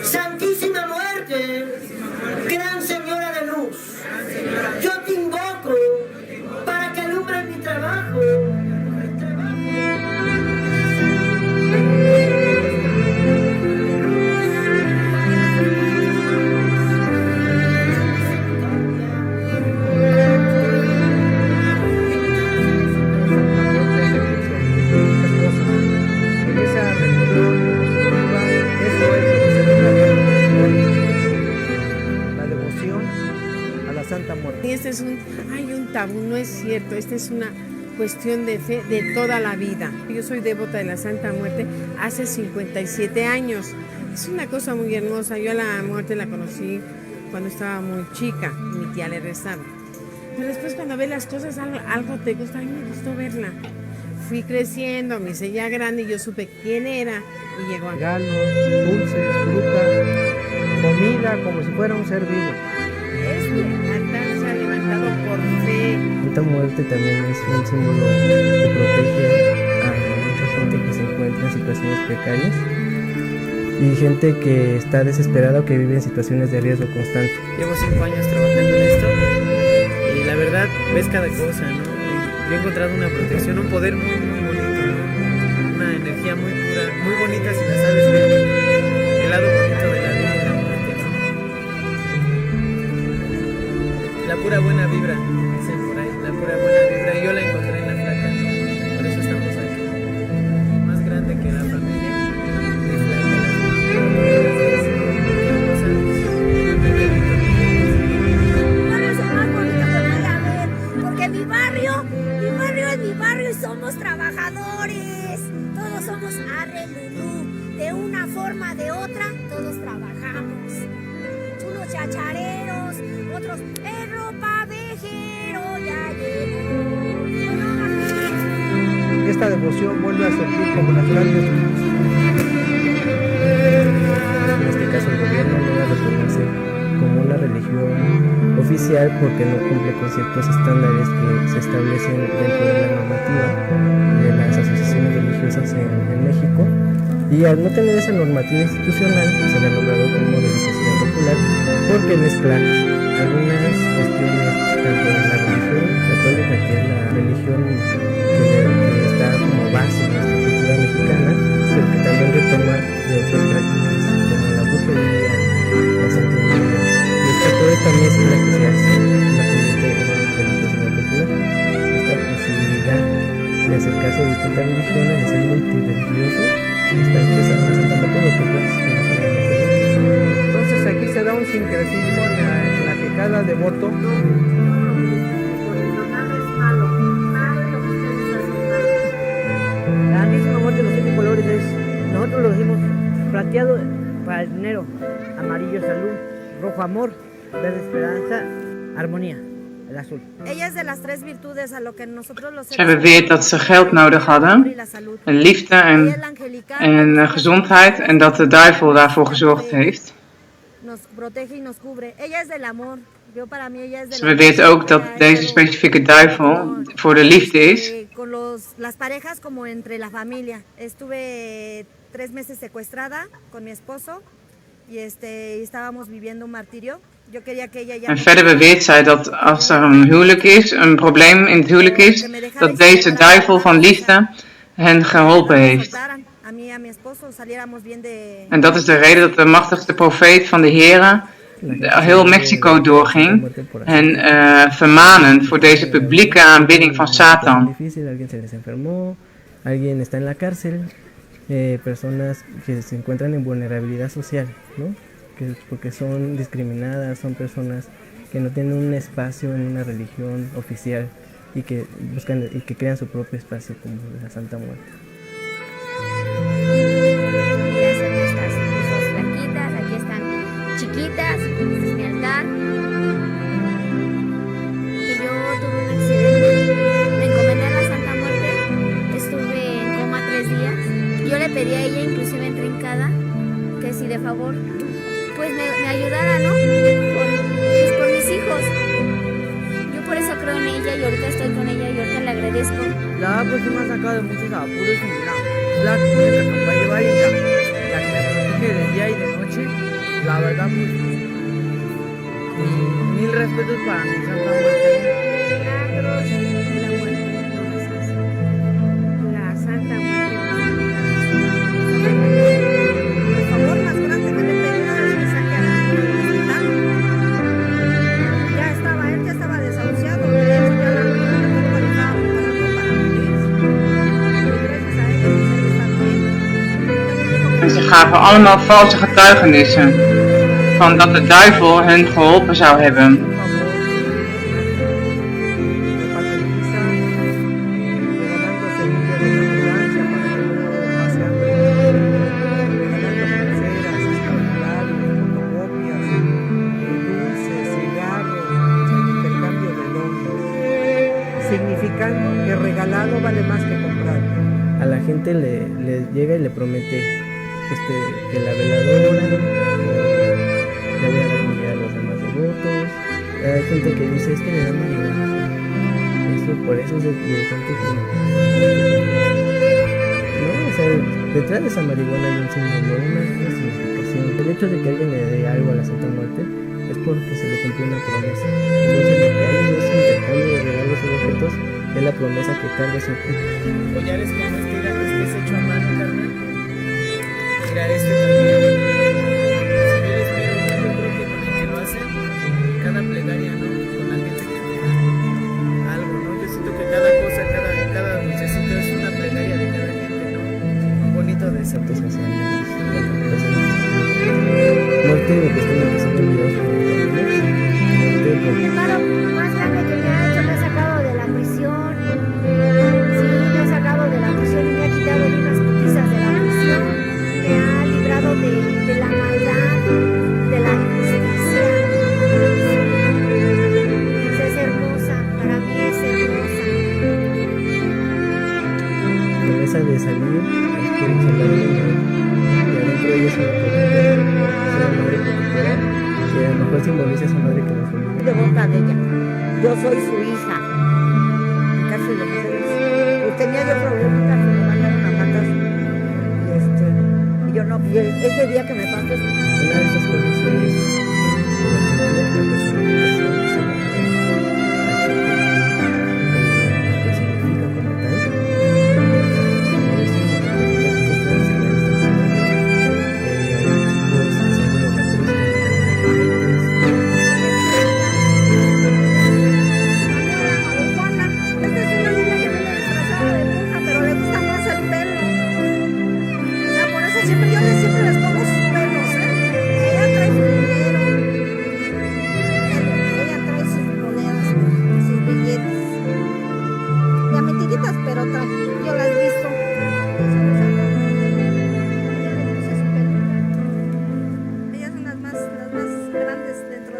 Santísima Muerte, Gran Señora de Luz, yo te invoco para que alumbres mi trabajo. Este es un tabú, no es cierto, esta es una cuestión de fe de toda la vida. Yo soy devota de la Santa Muerte hace 57 años. Es una cosa muy hermosa. Yo a la muerte la conocí cuando estaba muy chica, mi tía le rezaba. Pero después cuando ves las cosas, algo te gusta, a mí me gustó verla. Fui creciendo, me hice ya grande y yo supe quién era y llegó a... Regalos, dulces, fruta, comida, como si fuera un ser vivo. Este altar se ha levantado por fe. Santa Muerte también es un símbolo que protege a mucha gente que se encuentra en situaciones precarias y gente que está desesperada o que vive en situaciones de riesgo constante. Llevo 5 años trabajando en esto y la verdad ves cada cosa, ¿no? Yo he encontrado una protección, un poder muy bonito, ¿no? Una energía muy pura, muy bonita si la sabes ver. El lado bonito de la vida y la muerte, ¿no? La pura buena vibra, dicen por ahí, la pura buena vibra. Y yo la encontré en la flaca, ¿no? Por eso estamos aquí. Más grande que la familia, muy flaca, mi barrio y somos trabajadores. Todos somos arrelulú. De una forma de otra, todos trabajamos. Unos chachareros, otros perro pavejero, ya llegó. Esta devoción vuelve a surgir como natural. En este caso el gobierno no la reconoce como una religión oficial porque no cumple con ciertos estándares que se establecen dentro de la normativa de las asociaciones religiosas en México, y al no tener esa normativa institucional se le ha nombrado como religiosidad popular porque mezcla algunas cuestiones tanto de la religión católica, que es la religión que está como base en nuestra cultura mexicana, pero que también retoma de otras prácticas como la brujería, las santerías, y toda esta mezcla que se hace la convierte en una religiosidad popular. Esta posibilidad de acercarse a distintas religiones, de ser multireligioso, está empezando a Santa Muerte lo que pues. Entonces aquí se da un sincretismo en la que cada devoto La misma muerte de los 7 colores es, nosotros lo decimos, plateado para el dinero, amarillo salud, rojo amor, verde esperanza, armonía, el azul. Ella es de las 3 virtudes a lo que nosotros los Zij beweert dat ze geld nodig hadden, en liefde en gezondheid, en dat de duivel daarvoor gezorgd heeft. Nos protege y nos cubre. Ella es del amor. Yo para mí ella es del Ze beweert ook dat deze specifieke duivel voor de liefde is. Con las parejas como entre la familia. Estuve 3 meses secuestrada con mi esposo y estábamos viviendo un martirio. Yo quería que ella ya. En verder beweert zij dat als er een huwelijk is, een probleem in het huwelijk is, dat deze duivel van liefde hen geholpen heeft. En dat is de reden dat de machtigste profeet van de Here heel Mexico doorging en vermanen voor deze publieke aanbidding van Satan. Alguien está en la cárcel, personas que se encuentran en vulnerabilidad social, ¿no? Porque son discriminadas, son personas que no tienen un espacio en una religión oficial y que buscan y que crean su propio espacio como la Santa Muerte. Mira, son estas flaquitas, aquí están chiquitas, este es mi altar. Que yo tuve un accidente, me encomendé a la Santa Muerte, estuve en coma 3 días. Yo le pedí a ella, inclusive en trincada, que si de favor pues me ayudara, ¿no? Por mis hijos. Yo por eso creo en ella y ahorita estoy con ella y ahorita le agradezco. La verdad pues me ha sacado de muchos apuros y mira, la que me va a llevar y la que me protege de día y de noche. La verdad pues mil respetos para mi Santa Muerte. Milagros y la muerte de todos. La Santa Muerte. Por favor, más grande que le pedí una vez me saque al hospital. Ya estaba desahuciado, ya la culpa le estaba preparando para vivir. Gracias a ella, pues él está bien. En ze gaven allemaal valse getuigenissen van dat de duivel hen geholpen zou hebben. significando que regalado vale más que comprado. A la gente le llega y le promete que la veladora, le voy a dar comida a los demás devotos. Hay gente que dice es que le dan marihuana. Por eso es de gente que no, o sea, detrás de esa marihuana hay un símbolo, una significación. El hecho de que alguien le dé algo a la Santa Muerte es porque se le cumplió una promesa. Entonces lo que hay en ese intercambio de regalos y objetos es la promesa que carga ese objeto. Collares como este es hecho a mano, carnal. Mira este también. Si yo les pido, yo creo que con el que lo hacen, cada plegaria, ¿no? Con la gente que te da algo, ¿no? Yo siento que cada cosa, cada dulcecito es una plegaria de cada gente, ¿no? Bonito de esa muerte, lo que están empezando videos el paro más grande que me ha hecho, me ha sacado de la prisión. Sí, me ha sacado de la prisión y me ha quitado de unas putizas de la prisión. Me ha librado de la maldad, de la injusticia. Pues es hermosa, para mí es hermosa. La promesa de salir es por el salvar el mundo. Y adentro de ella es una protectora, es una madre protectora, que a lo mejor simboliza a esa madre que nos olvidó. devota de ella. Yo soy su hija. En cárcel de mujeres. Pues tenía yo problemitas y me mandaron a matar. Y yo no, y ese día que me pasó. Una de esas cosas es la personificación que se le personifica como tal. Siempre les pongo sus pelos, ella trae su dinero, ella trae sus monedas, sus billetes, ya metiditas, pero trae, yo las he visto. Eso les hago. Yo le puse su pelita. Ellas son las más grandes dentro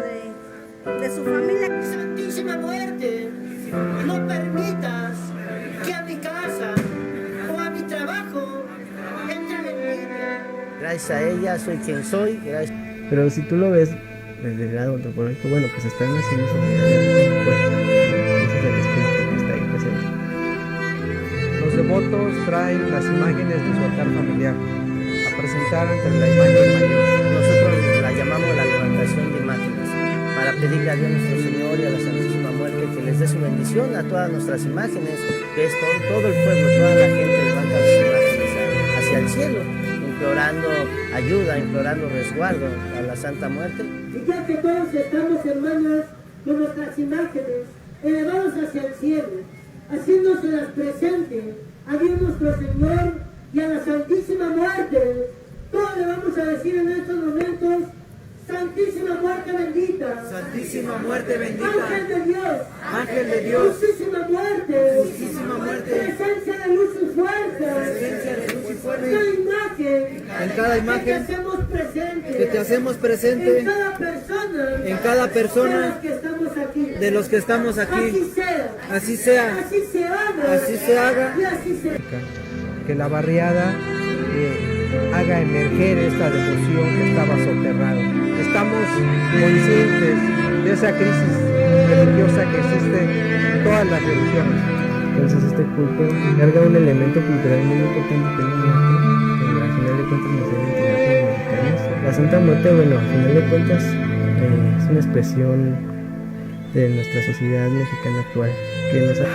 de su familia. Santísima muerte, no permitas que a mi casa o a mi trabajo entren en línea. Gracias a ella soy quien soy. Pero si tú lo ves desde el lado antropológico, bueno, pues están haciendo sociedad. Ese es el espíritu que está ahí presente. Los devotos traen las imágenes de su altar familiar a presentar ante la imagen mayor. Nosotros la llamamos la levantación de imágenes, para pedirle a Dios nuestro Señor y a la Santísima Muerte que les dé su bendición a todas nuestras imágenes, que es todo el pueblo, toda la gente levanta sus imágenes hacia el cielo, implorando ayuda, implorando resguardo a la Santa Muerte. Y ya que todos estamos, hermanas, con nuestras imágenes elevados hacia el cielo, haciéndoselas presente a Dios nuestro Señor y a la Santísima Muerte, todos le vamos a decir en estos momentos: Santísima Muerte bendita, Santísima Muerte bendita, Ángel de Dios, Ángel de Dios, Justísima Muerte, Justísima Muerte, presencia de luz y fuerza, presencia de luz y fuerza, en cada imagen que te hacemos presente, en cada persona de los que estamos aquí, así sea, así se haga, y así se Que la barriada haga emerger esta devoción que estaba soterrada. Estamos conscientes de esa crisis religiosa que existe en todas las religiones. Entonces este culto carga un elemento cultural muy importante que es la muerte, que al final de cuentas nos debe entender como mexicanos. La Santa Muerte, bueno, al final de cuentas es una expresión de nuestra sociedad mexicana actual, que nos ha...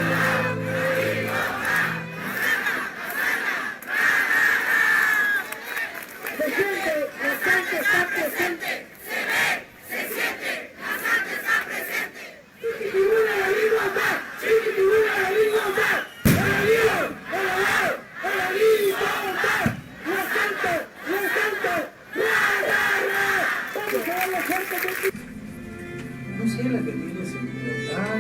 no sé, la que tienes en tu altar,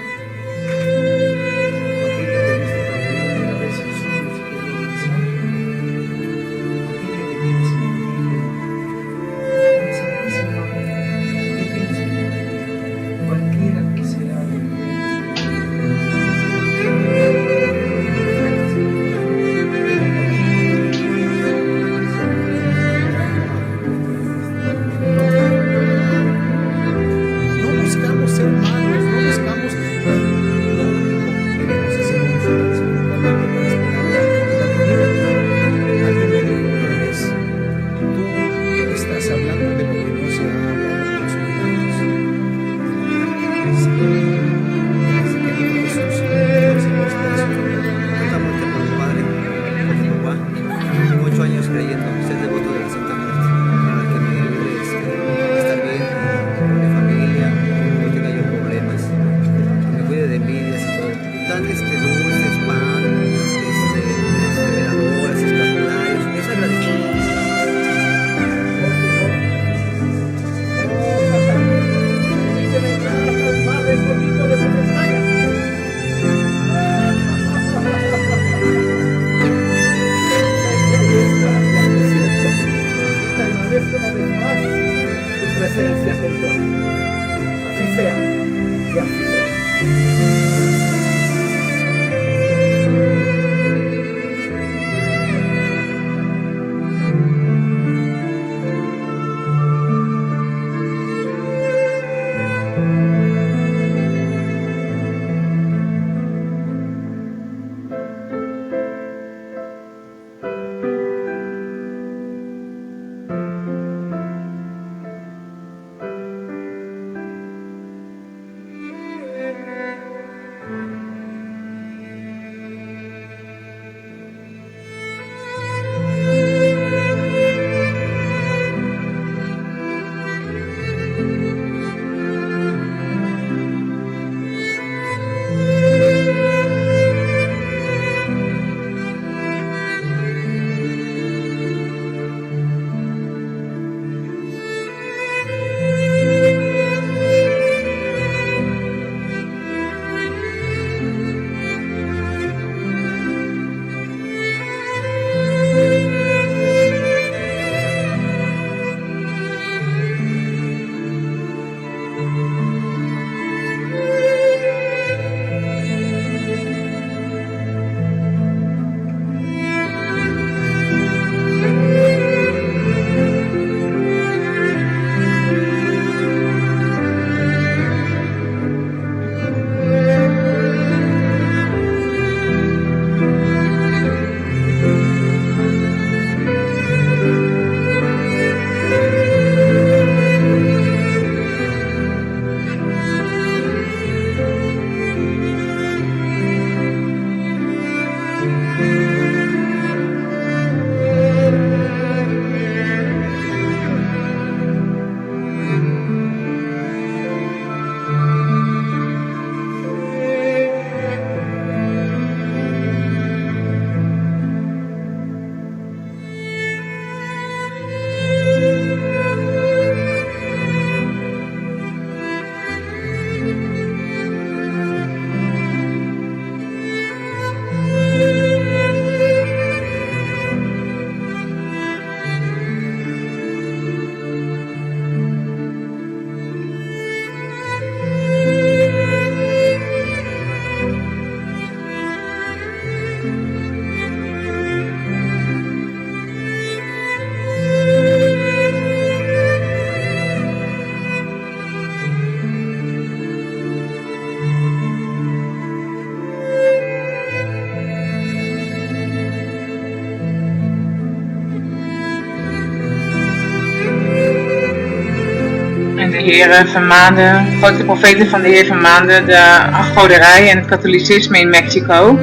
Heer vermaande, de grote profeten van de Heer vermaanden de afgoderij en het katholicisme in Mexico.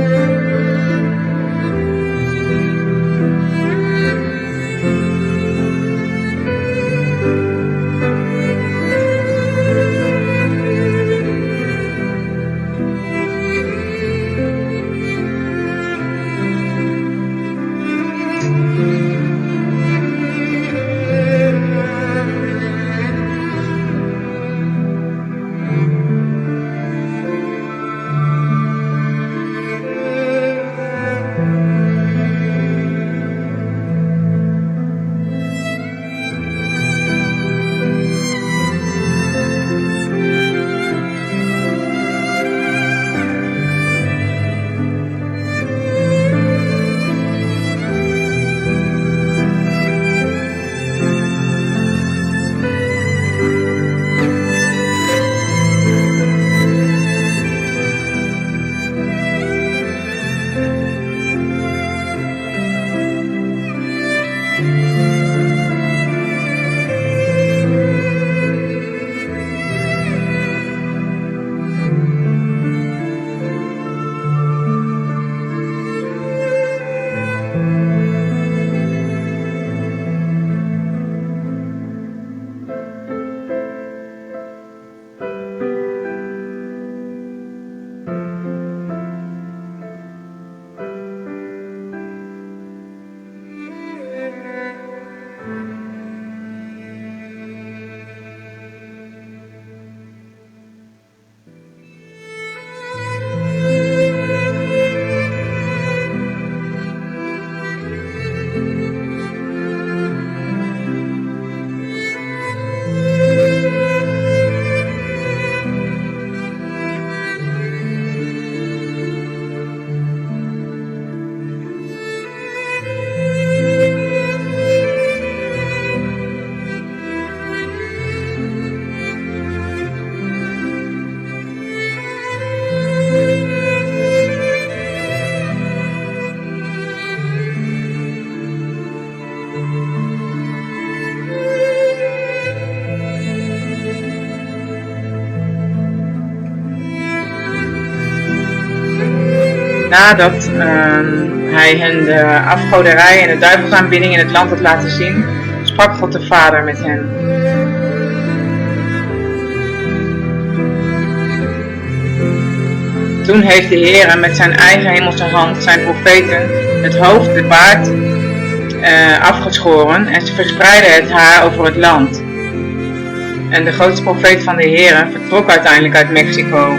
Nadat hij hen de afgoderij en de duivelsaanbidding in het land had laten zien, sprak God de Vader met hen. Toen heeft de Heer met zijn eigen hemelse hand zijn profeten het hoofd, de baard, afgeschoren en ze verspreidden het haar over het land. En de grootste profeet van de Heer vertrok uiteindelijk uit Mexico.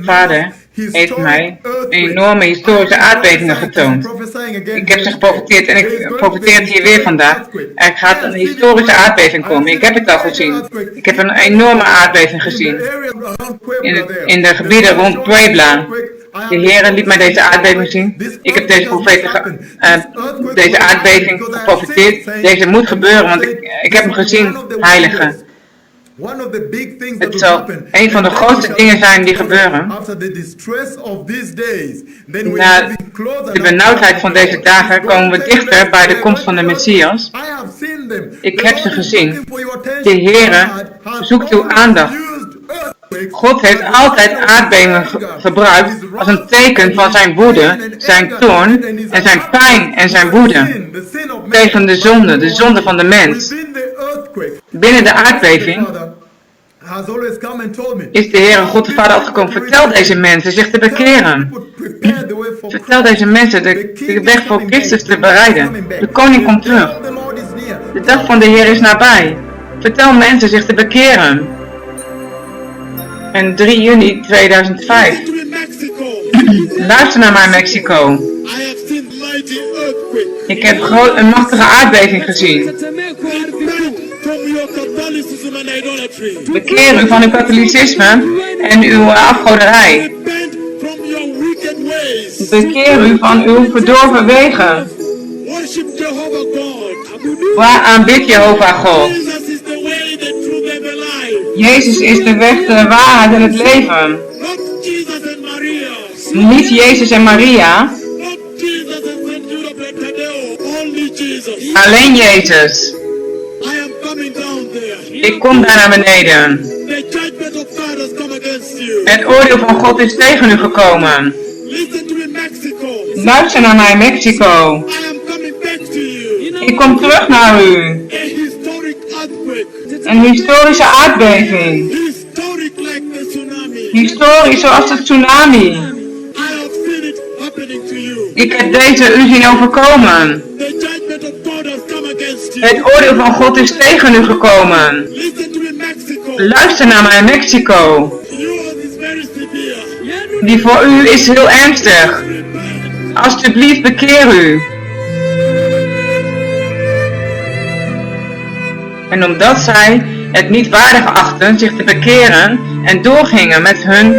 Vader heeft mij enorme historische aardbevingen getoond. Ik heb ze geprofeteerd en ik profeteer het hier weer vandaag. Er gaat een historische aardbeving komen. Ik heb het al gezien. Ik heb een enorme aardbeving gezien. In de gebieden rond Puebla. De Heer liet mij deze aardbeving zien. Ik heb deze aardbeving geprofeteerd. Deze moet gebeuren, want ik heb hem gezien, heilige. Het zal een van de grootste dingen zijn die gebeuren. Na de benauwdheid van deze dagen komen we dichter bij de komst van de Messias. Ik heb ze gezien. De Heere zoekt uw aandacht. God heeft altijd aardbevingen gebruikt als een teken van zijn woede, zijn toorn en zijn pijn en zijn woede tegen de zonde van de mens. Binnen de aardbeving is de Heere God de Vader altijd gekomen. Vertel deze mensen zich te bekeren. Vertel deze mensen de weg voor Christus te bereiden. De koning komt terug. De dag van de Heer is nabij. Vertel mensen zich te bekeren. En 3 juni 2005. Luister naar mij, Mexico. Ik heb een machtige aardbeving gezien. Bekeer u van uw katholicisme en uw afgoderij. Bekeer u van uw verdorven wegen. Waar aanbidt Jehovah God? Jezus is de weg, de waarheid en het leven. Niet Jezus en Maria. Alleen Jezus. Ik kom daar naar beneden. Het oordeel van God is tegen u gekomen. Luister naar mij, Mexico. Ik kom terug naar u. Een historische aardbeving. Historisch zoals de tsunami. Ik heb deze u zien overkomen. Het oordeel van God is tegen u gekomen. Luister naar mij, Mexico. Die voor u is heel ernstig. Alsjeblieft, bekeer u. En omdat zij het niet waardig achten zich te bekeren en doorgingen met hun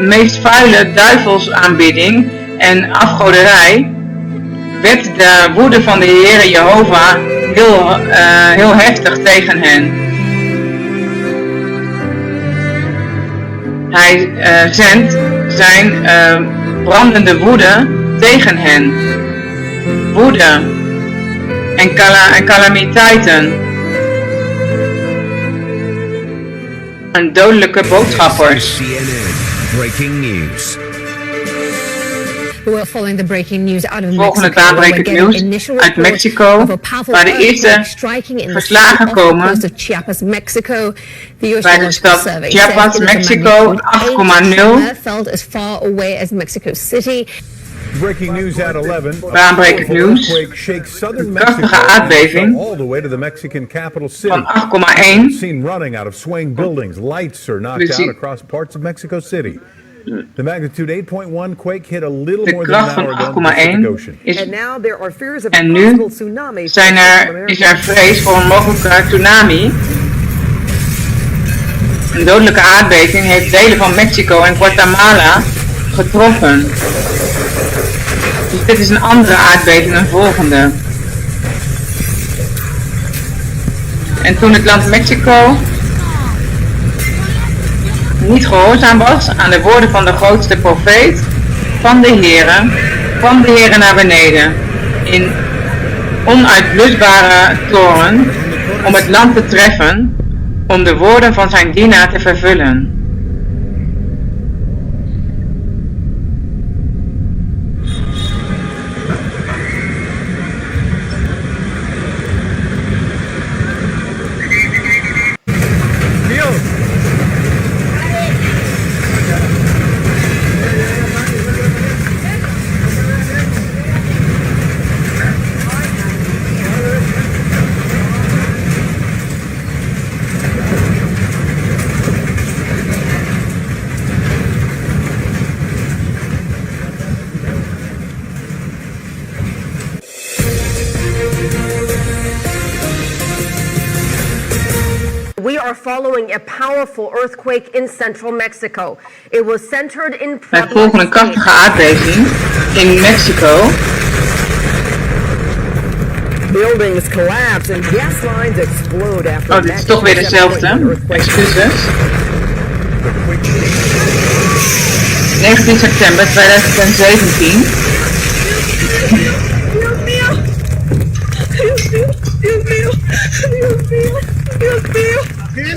meest vuile duivelsaanbidding en afgoderij, werd de woede van de Heere Jehovah heel heftig tegen hen. Hij zendt zijn brandende woede tegen hen. Woede en calamiteiten. En dodelijke boodschappers. Breaking news. We're following the breaking news out of Volgende baanbrekend nieuws uit Mexico, waar de eerste verslagen komen bij de stad Chiapas, Mexico, 8,0. Breaking news at 11. Baanbrekend nieuws. Een krachtige aardbeving van 8,1. Seen running out of swaying buildings. Lights are knocked out across parts of Mexico City. The magnitude 8.1 quake hit a little more than an hour ago in the Pacific Ocean. En nu is er vrees voor een mogelijke tsunami. Een dodelijke aardbeving heeft delen van Mexico en Guatemala getroffen. Dus dit is een andere aardbeving, een volgende. En toen het land Mexico niet gehoorzaam was aan de woorden van de grootste profeet van de Heere, kwam de Heere naar beneden in onuitblusbare toorn om het land te treffen, om de woorden van zijn dienaar te vervullen. We are following a powerful earthquake in central Mexico. It was centered in Wij volgen een krachtige aardbeving in Mexico. Buildings collapse and gas lines explode after. Oh, dit is toch weer dezelfde. Excuses. 19 september 2017.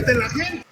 La gente.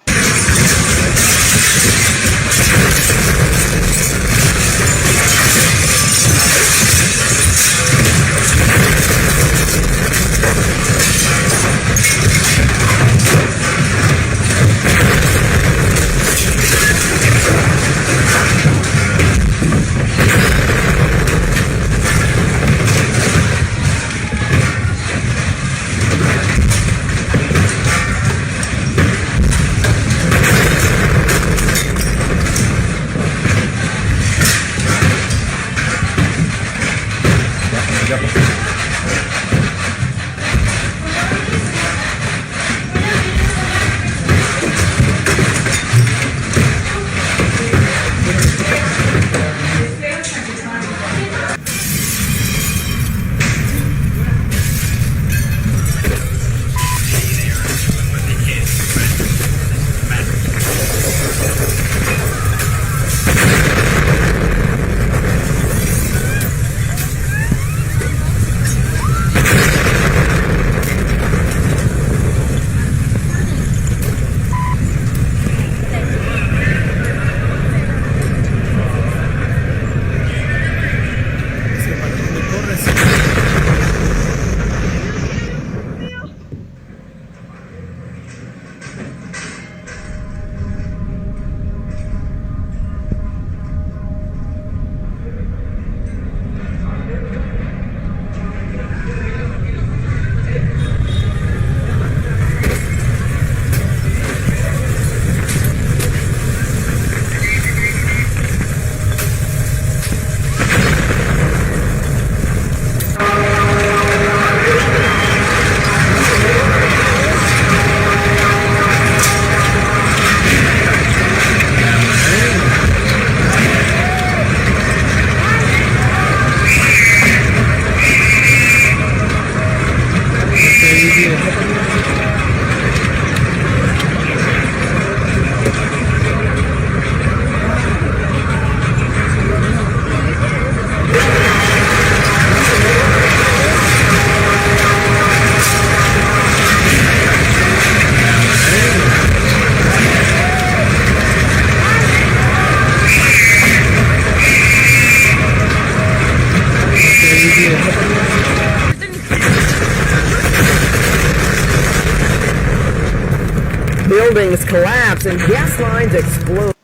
buildings collapse and gas lines explode.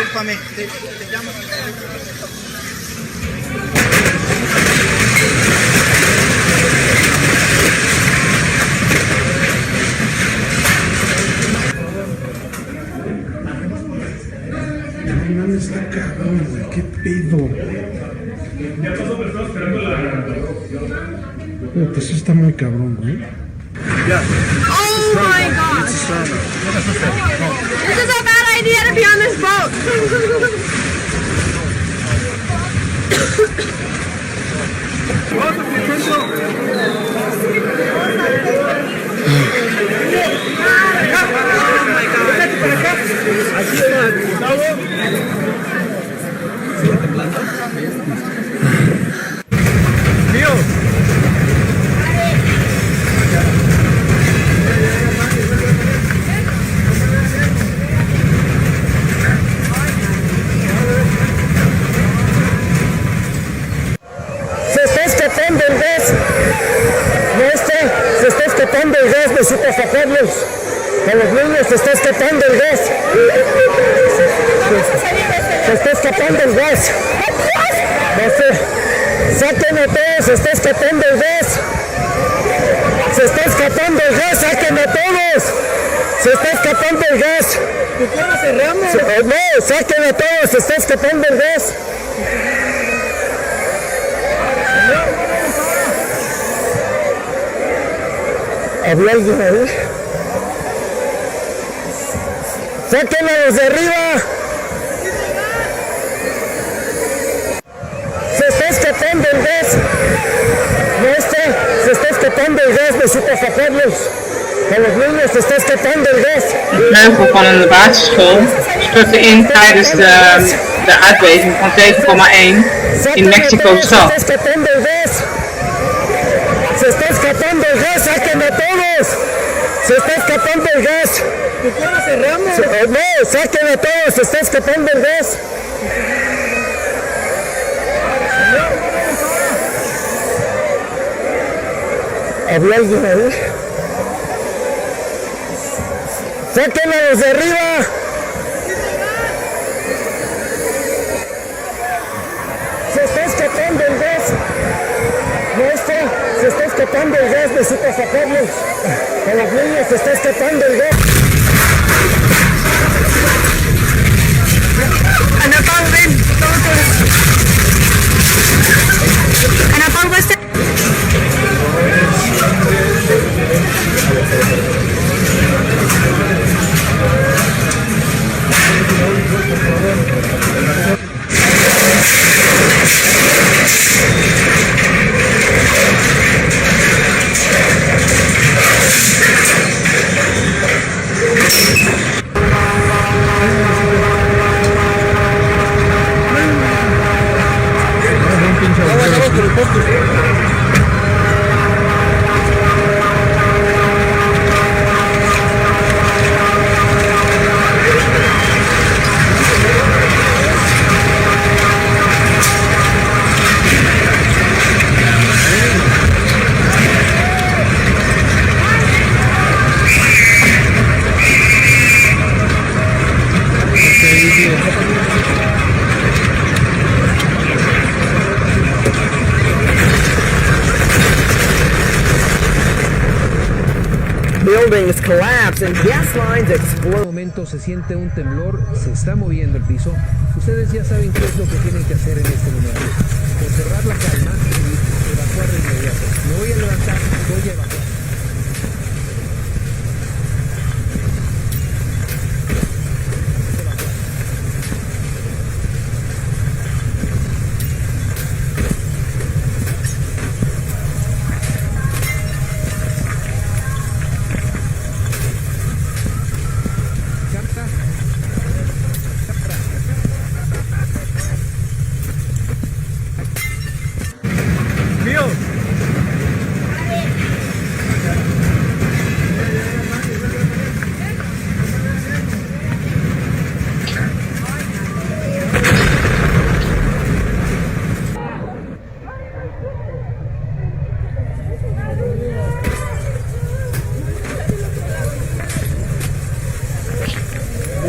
Discúlpame, te llamo. No, está cabrón, güey, qué pedo. Pues eso está muy cabrón, güey. Oh my gosh! This is a bad idea to be on this boat. Se está escapando el gas, necesita sacarlos. A los niños se está escapando el gas. Se está escapando el gas. Saquen a todos, se está escapando el gas. Se está escapando el gas, saquen a todos. Se está escapando el gas. ¿Por qué no cerramos? No, saquen a todos, se está escapando el gas. ¿Había alguien ahí? ¡Saquen a los de arriba! Se está escapando el gas. Se está escapando el gas, necesita sacarlos. A los niños se está escapando el gas. De vleugel van een basisschool stortte in tijdens de aardbeving van 7,1 in Mexico-stad. Se está escapando el gas, saquen a todos. Se está escapando el gas. ¿Por qué no cerramos? No, saquen a todos, se está escapando el gas. ¿Había alguien ahí? ¡Saquen a los de arriba! Se está escapando el gas. Se está escapando el gas, necesita sacarlos. A los niños se está escapando el gas. Anapang, ven. Anapang, basta. Buildings collapse and gas lines explode. En un momento se siente un temblor, se está moviendo el piso. Ustedes ya saben qué es lo que tienen que hacer en este momento. Conservar la calma y evacuar de inmediato. Me voy a levantar, voy a evacuar.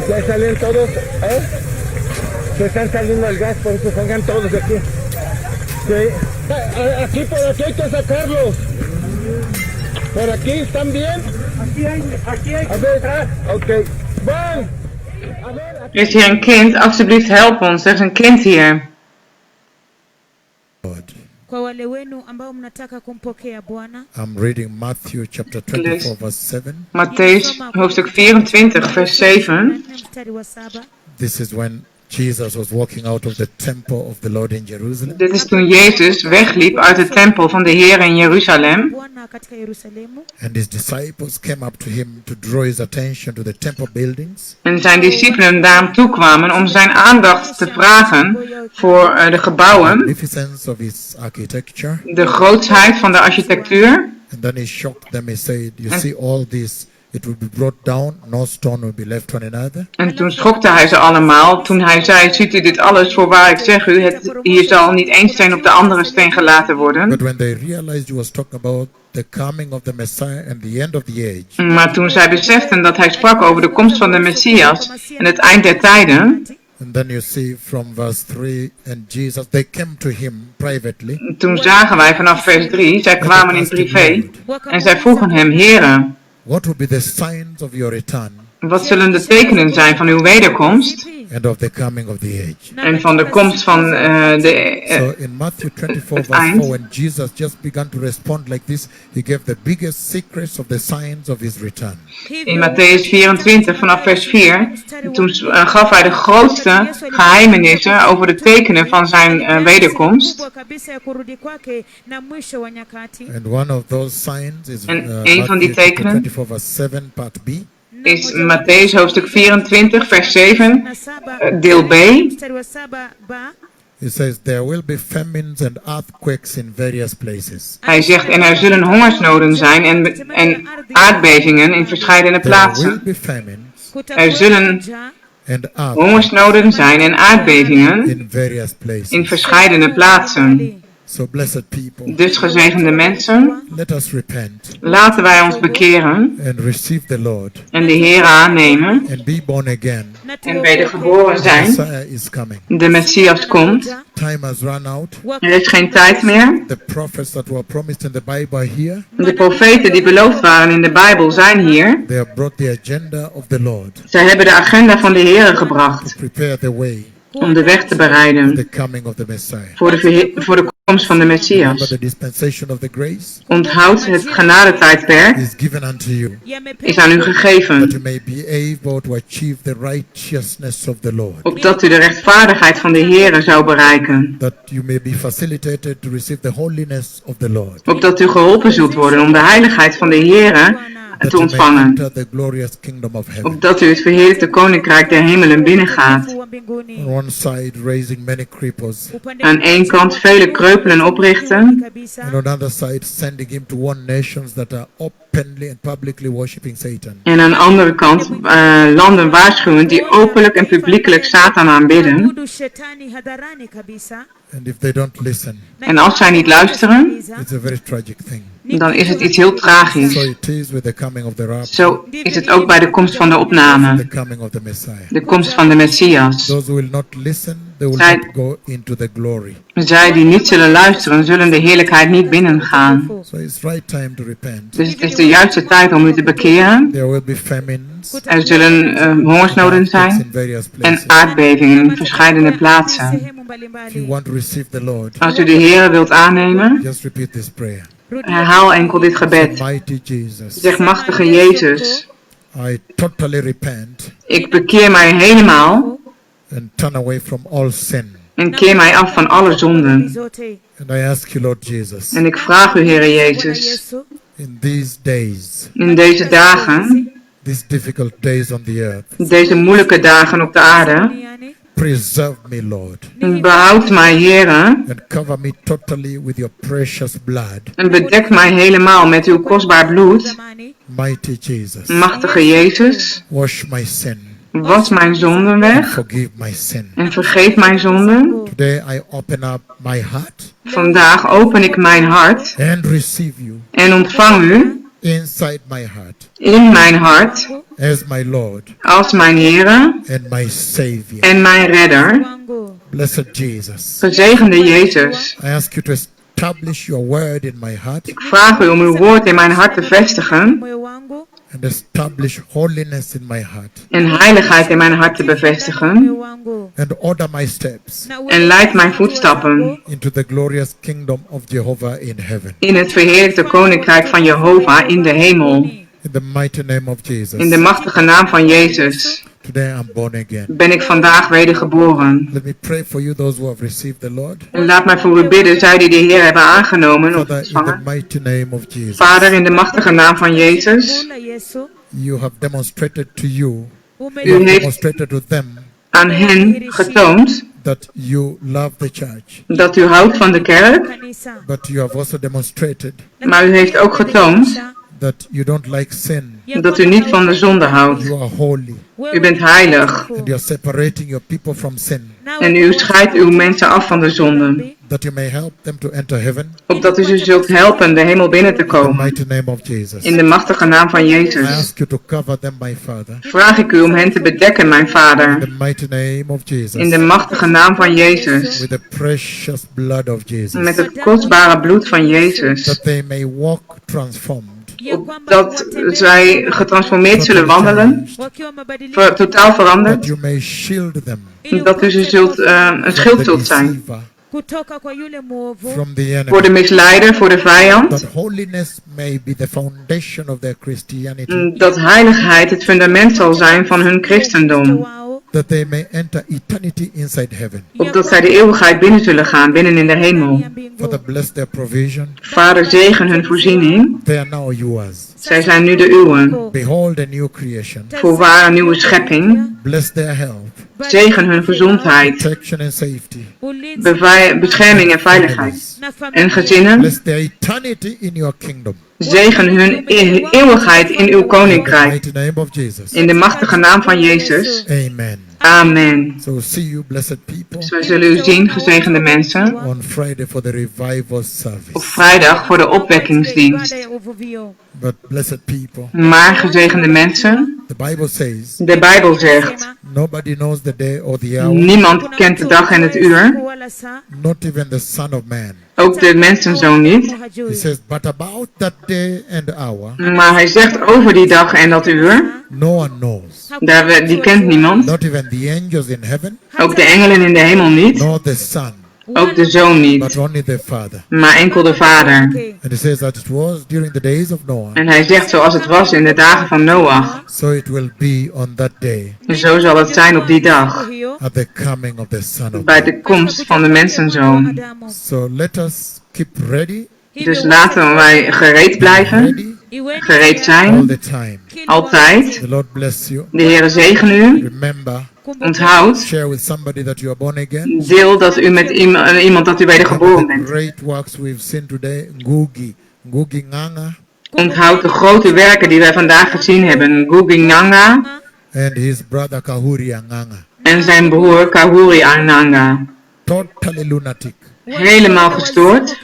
Ya salen todos, se están saliendo el gas, por eso salgan todos de aquí. Sí. Aquí por aquí hay que sacarlos. Por aquí, ¿están bien? Aquí hay. A ver, oké. Van! Er is hier een kind, alsjeblieft help ons, er is een kind hier. I'm reading Matthew chapter 24 verse 7. Matthäus hoofdstuk 24 vers 7. This is when Jesus was walking out of the temple of the Lord in Jerusalem. Dit is toen Jezus wegliep uit de tempel van de Heer in Jeruzalem. And his disciples came up to him to draw his attention to the temple buildings. En zijn discipelen naar hem toe kwamen om zijn aandacht te vragen voor de gebouwen. The magnificence of his architecture. De grootsheid van de architectuur. And then he shocked them. He said, "You see all this. It will be brought down, no stone will be left on another." En toen schokte hij ze allemaal, toen hij zei, ziet u dit alles, voorwaar ik zeg u, hier zal niet één steen op de andere steen gelaten worden. But when they realized he was talking about the coming of the Messiah and the end of the age. Maar toen zij beseften dat hij sprak over de komst van de Messias en het eind der tijden. And then you see from verse 3, and Jesus, they came to him privately. Toen zagen wij vanaf vers 3, zij kwamen in privé en zij vroegen hem, Heere, what will be the signs of your return? Wat zullen de tekenen zijn van uw wederkomst? And of the coming of the age. En van de komst van So in Matthew 24 verse 4, when Jesus just began to respond like this, he gave the biggest secrets of the signs of his return. In Matthäus 24 vanaf vers 4, toen gaf hij de grootste geheimenissen over de tekenen van zijn wederkomst. And one of those signs is een van die tekenen 24 verse 7 part B. Is Matthäus hoofdstuk 24 vers 7 deel B. It says there will be famines and earthquakes in various places. Hij zegt en er zullen hongersnoden zijn en aardbevingen in verscheidene plaatsen. Er zullen hongersnoden zijn en aardbevingen in verscheidene plaatsen. So blessed people, dus gezegende mensen, let us repent, laten wij ons bekeren and receive the Lord, en de Heer aannemen and be born again. En wedergeboren zijn. De Messias komt. Time has run out. Er is geen tijd meer. The prophets that were promised in the Bible are here. De profeten die beloofd waren in de Bijbel zijn hier. They have brought the agenda of the Lord. Zij hebben de agenda van de Heer gebracht. To prepare the way. Om de weg te bereiden voor de komst van de Messias. Onthoud het genadetijdperk is aan u gegeven, opdat u de rechtvaardigheid van de Heere zou bereiken, opdat u geholpen zult worden om de heiligheid van de Heere te ontvangen, opdat u het verheerlijkte koninkrijk der hemelen binnengaat. Aan één kant vele kreupelen oprichten, en aan de andere kant landen waarschuwen die openlijk en publiekelijk Satan aanbidden. En als zij niet luisteren, dan is het iets heel tragisch. Zo is het ook bij de komst van de opname. De komst van de Messias. Zij die niet zullen luisteren, zullen de heerlijkheid niet binnengaan. Dus het is de juiste tijd om u te bekeren. Er zullen hongersnoden zijn en aardbevingen in verschillende plaatsen. Als u de Heer wilt aannemen, herhaal enkel dit gebed. Zeg, machtige Jezus, ik bekeer mij helemaal en keer mij af van alle zonden. En ik vraag u, Heere Jezus, in deze dagen, deze moeilijke dagen op de aarde, preserve me, Lord. Behoud mij, Heere. And cover me totally with your precious blood. En bedek mij helemaal met uw kostbaar bloed. Mighty Jesus. Machtige Jezus. Wash my sin. Was mijn zonden weg. Forgive my sin. En vergeef mijn zonden. Today I open up my heart. Vandaag open ik mijn hart. And receive you. En ontvang u. Inside my heart. In mijn hart. As my Lord. Als mijn Heere. And my Savior. En mijn redder. Blessed Jesus. Gezegende Jezus. I ask you to establish your word in my heart. Ik vraag u om uw woord in mijn hart te vestigen. And establish holiness in my heart. En heiligheid in mijn hart te bevestigen. And order my steps. En leid mijn voetstappen. Into the glorious kingdom of Jehovah in heaven. In het verheerlijkte koninkrijk van Jehovah in de hemel. In the mighty name of Jesus. In de machtige naam van Jezus. Today I'm born again. Ben ik vandaag wedergeboren. Let me pray for you, those who have received the Lord. En laat mij voor u bidden, zij die de Heer hebben aangenomen of ontvangen. In the mighty name of Jesus. Vader, in de machtige naam van Jezus. You have demonstrated to you. U heeft demonstrated to them. Aan hen getoond. That you love the church. Dat u houdt van de kerk. But you have also demonstrated. Maar u heeft ook getoond. That you don't like sin. Dat u niet van de zonde houdt. You are holy. U bent heilig. And you are separating your people from sin. En u scheidt uw mensen af van de zonde. That you may help them to enter heaven. Opdat u ze zult helpen de hemel binnen te komen. In the mighty name of Jesus. In de machtige naam van Jezus. I ask you to cover them, my Father. Vraag ik u om hen te bedekken, mijn Vader. In the mighty name of Jesus. In de machtige naam van Jezus. With the precious blood of Jesus. Met het kostbare bloed van Jezus. That they may walk transformed. Dat zij getransformeerd zullen wandelen, totaal veranderd, dat u ze zult, een schild zult zijn voor de misleider, voor de vijand, dat heiligheid het fundament zal zijn van hun christendom. That they may enter eternity inside heaven. Opdat zij de eeuwigheid binnen zullen gaan, binnen in de hemel. Father, bless their provision. Vader, zegen hun voorziening. They are now yours. Zij zijn nu de uwen. Behold a new creation. Voorwaar een nieuwe schepping. Bless their health. Zegen hun gezondheid. Protection and safety. Bescherming en veiligheid. En gezinnen. Bless their eternity in your kingdom. Zegen hun eeuwigheid in uw koninkrijk. In de machtige naam van Jezus. Amen. Amen. So see you, blessed people. Zo zullen u zien, gezegende mensen. On Friday for the revival service. Op vrijdag voor de opwekkingsdienst. But blessed people. Maar gezegende mensen. The Bible says. De Bijbel zegt. Nobody knows the day or the hour. Niemand kent de dag en het uur. Not even the Son of Man. Ook de mensenzoon niet. He says, but about that day and hour. Maar hij zegt over die dag en dat uur. No one knows. Die kent niemand. Not even the angels in heaven. Ook de engelen in de hemel niet. Nor the Son. Ook de zoon niet. But only the Father. Maar enkel de Vader. And he says that it was during the days of Noah. En hij zegt zoals het was in de dagen van Noach. So it will be on that day. En zo zal het zijn op die dag. At the coming of the Son of bij de komst van de mensenzoon. So let us keep ready. Dus laten wij gereed blijven. Gereed zijn. All the time. Altijd. The Lord bless you. De Heere zegen u. Remember. Onthoud. Share with somebody that you are born again. Deel dat u met iemand dat u wedergeboren bent. Great works we've seen today. Ngugi Nganga. Onthoud de grote werken die wij vandaag gezien hebben. Ngugi Nganga. And his brother Kahuri Nganga. En zijn broer Kahuri Nganga. Totally lunatic. Helemaal gestoord.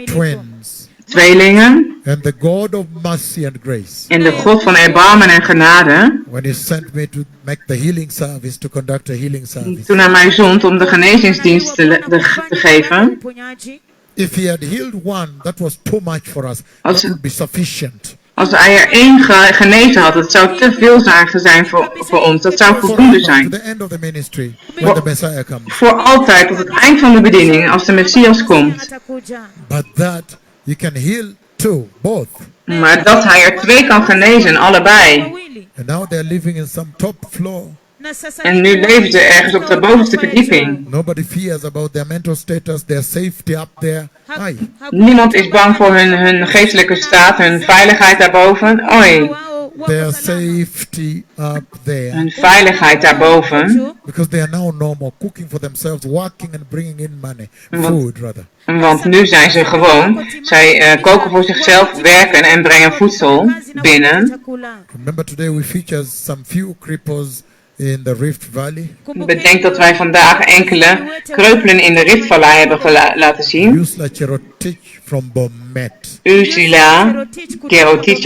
Twins. tweelingen. And the God of mercy and grace. En de God van erbarmen en genade. When he sent me to make the healing service, to conduct a healing service. Toen hij mij zond om de genezingsdienst te geven. If he had healed one, that was too much for us. That would be sufficient. Als hij er één genezen had, dat zou te veel zijn voor ons. Dat zou voldoende zijn. Voor altijd, tot het eind van de bediening, als de Messias komt. But that he can heal two, both. Maar dat hij er twee kan genezen, allebei. And now they're living in some top floor. En nu leven ze ergens op de bovenste verdieping. Nobody fears about their mental status, their safety up there. Niemand is bang voor hun geestelijke staat, hun veiligheid daarboven. Oei. Their safety up there. Hun veiligheid daarboven. Because they are now normal, cooking for themselves, working and bringing in money, food rather. Want nu zijn ze gewoon, zij koken voor zichzelf, werken en brengen voedsel binnen. Remember today we featured some few cripples in the Rift Valley. Bedenk dat wij vandaag enkele kreupelen in de Riftvallei hebben laten zien. Ursula Kerotic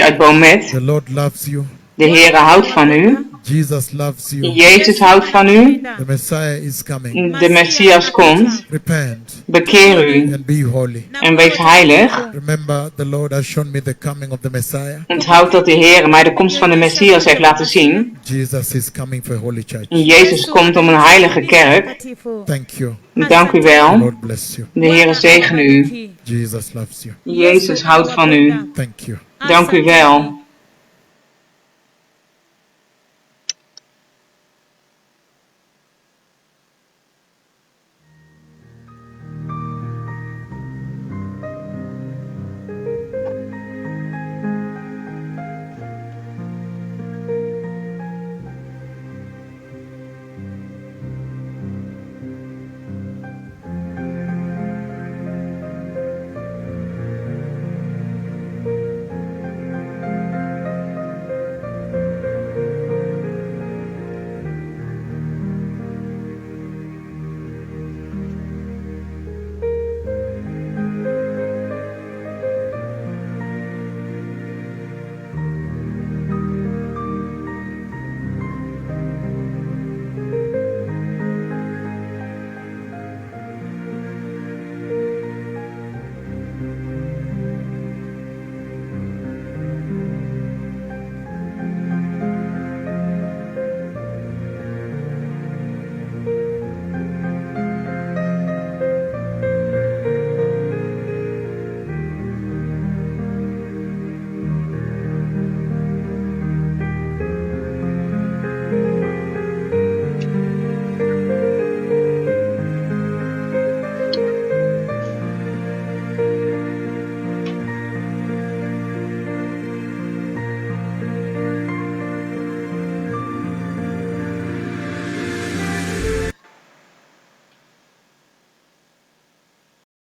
uit Bomet. The Lord loves you. De Heere houdt van u. Jesus loves you. Jezus houdt van u. The Messiah is coming. De Messias komt. Repent. Bekeer u. And be holy. En wees heilig. Remember, the Lord has shown me the coming of the Messiah. Onthoud dat de Heere mij de komst van de Messias heeft laten zien. Jesus is coming for a holy church. Jezus komt om een heilige kerk. Thank you. Dank u wel. The Lord bless you. De Heere zegen u. Jesus loves you. Jezus houdt van u. Thank you. Dank u wel.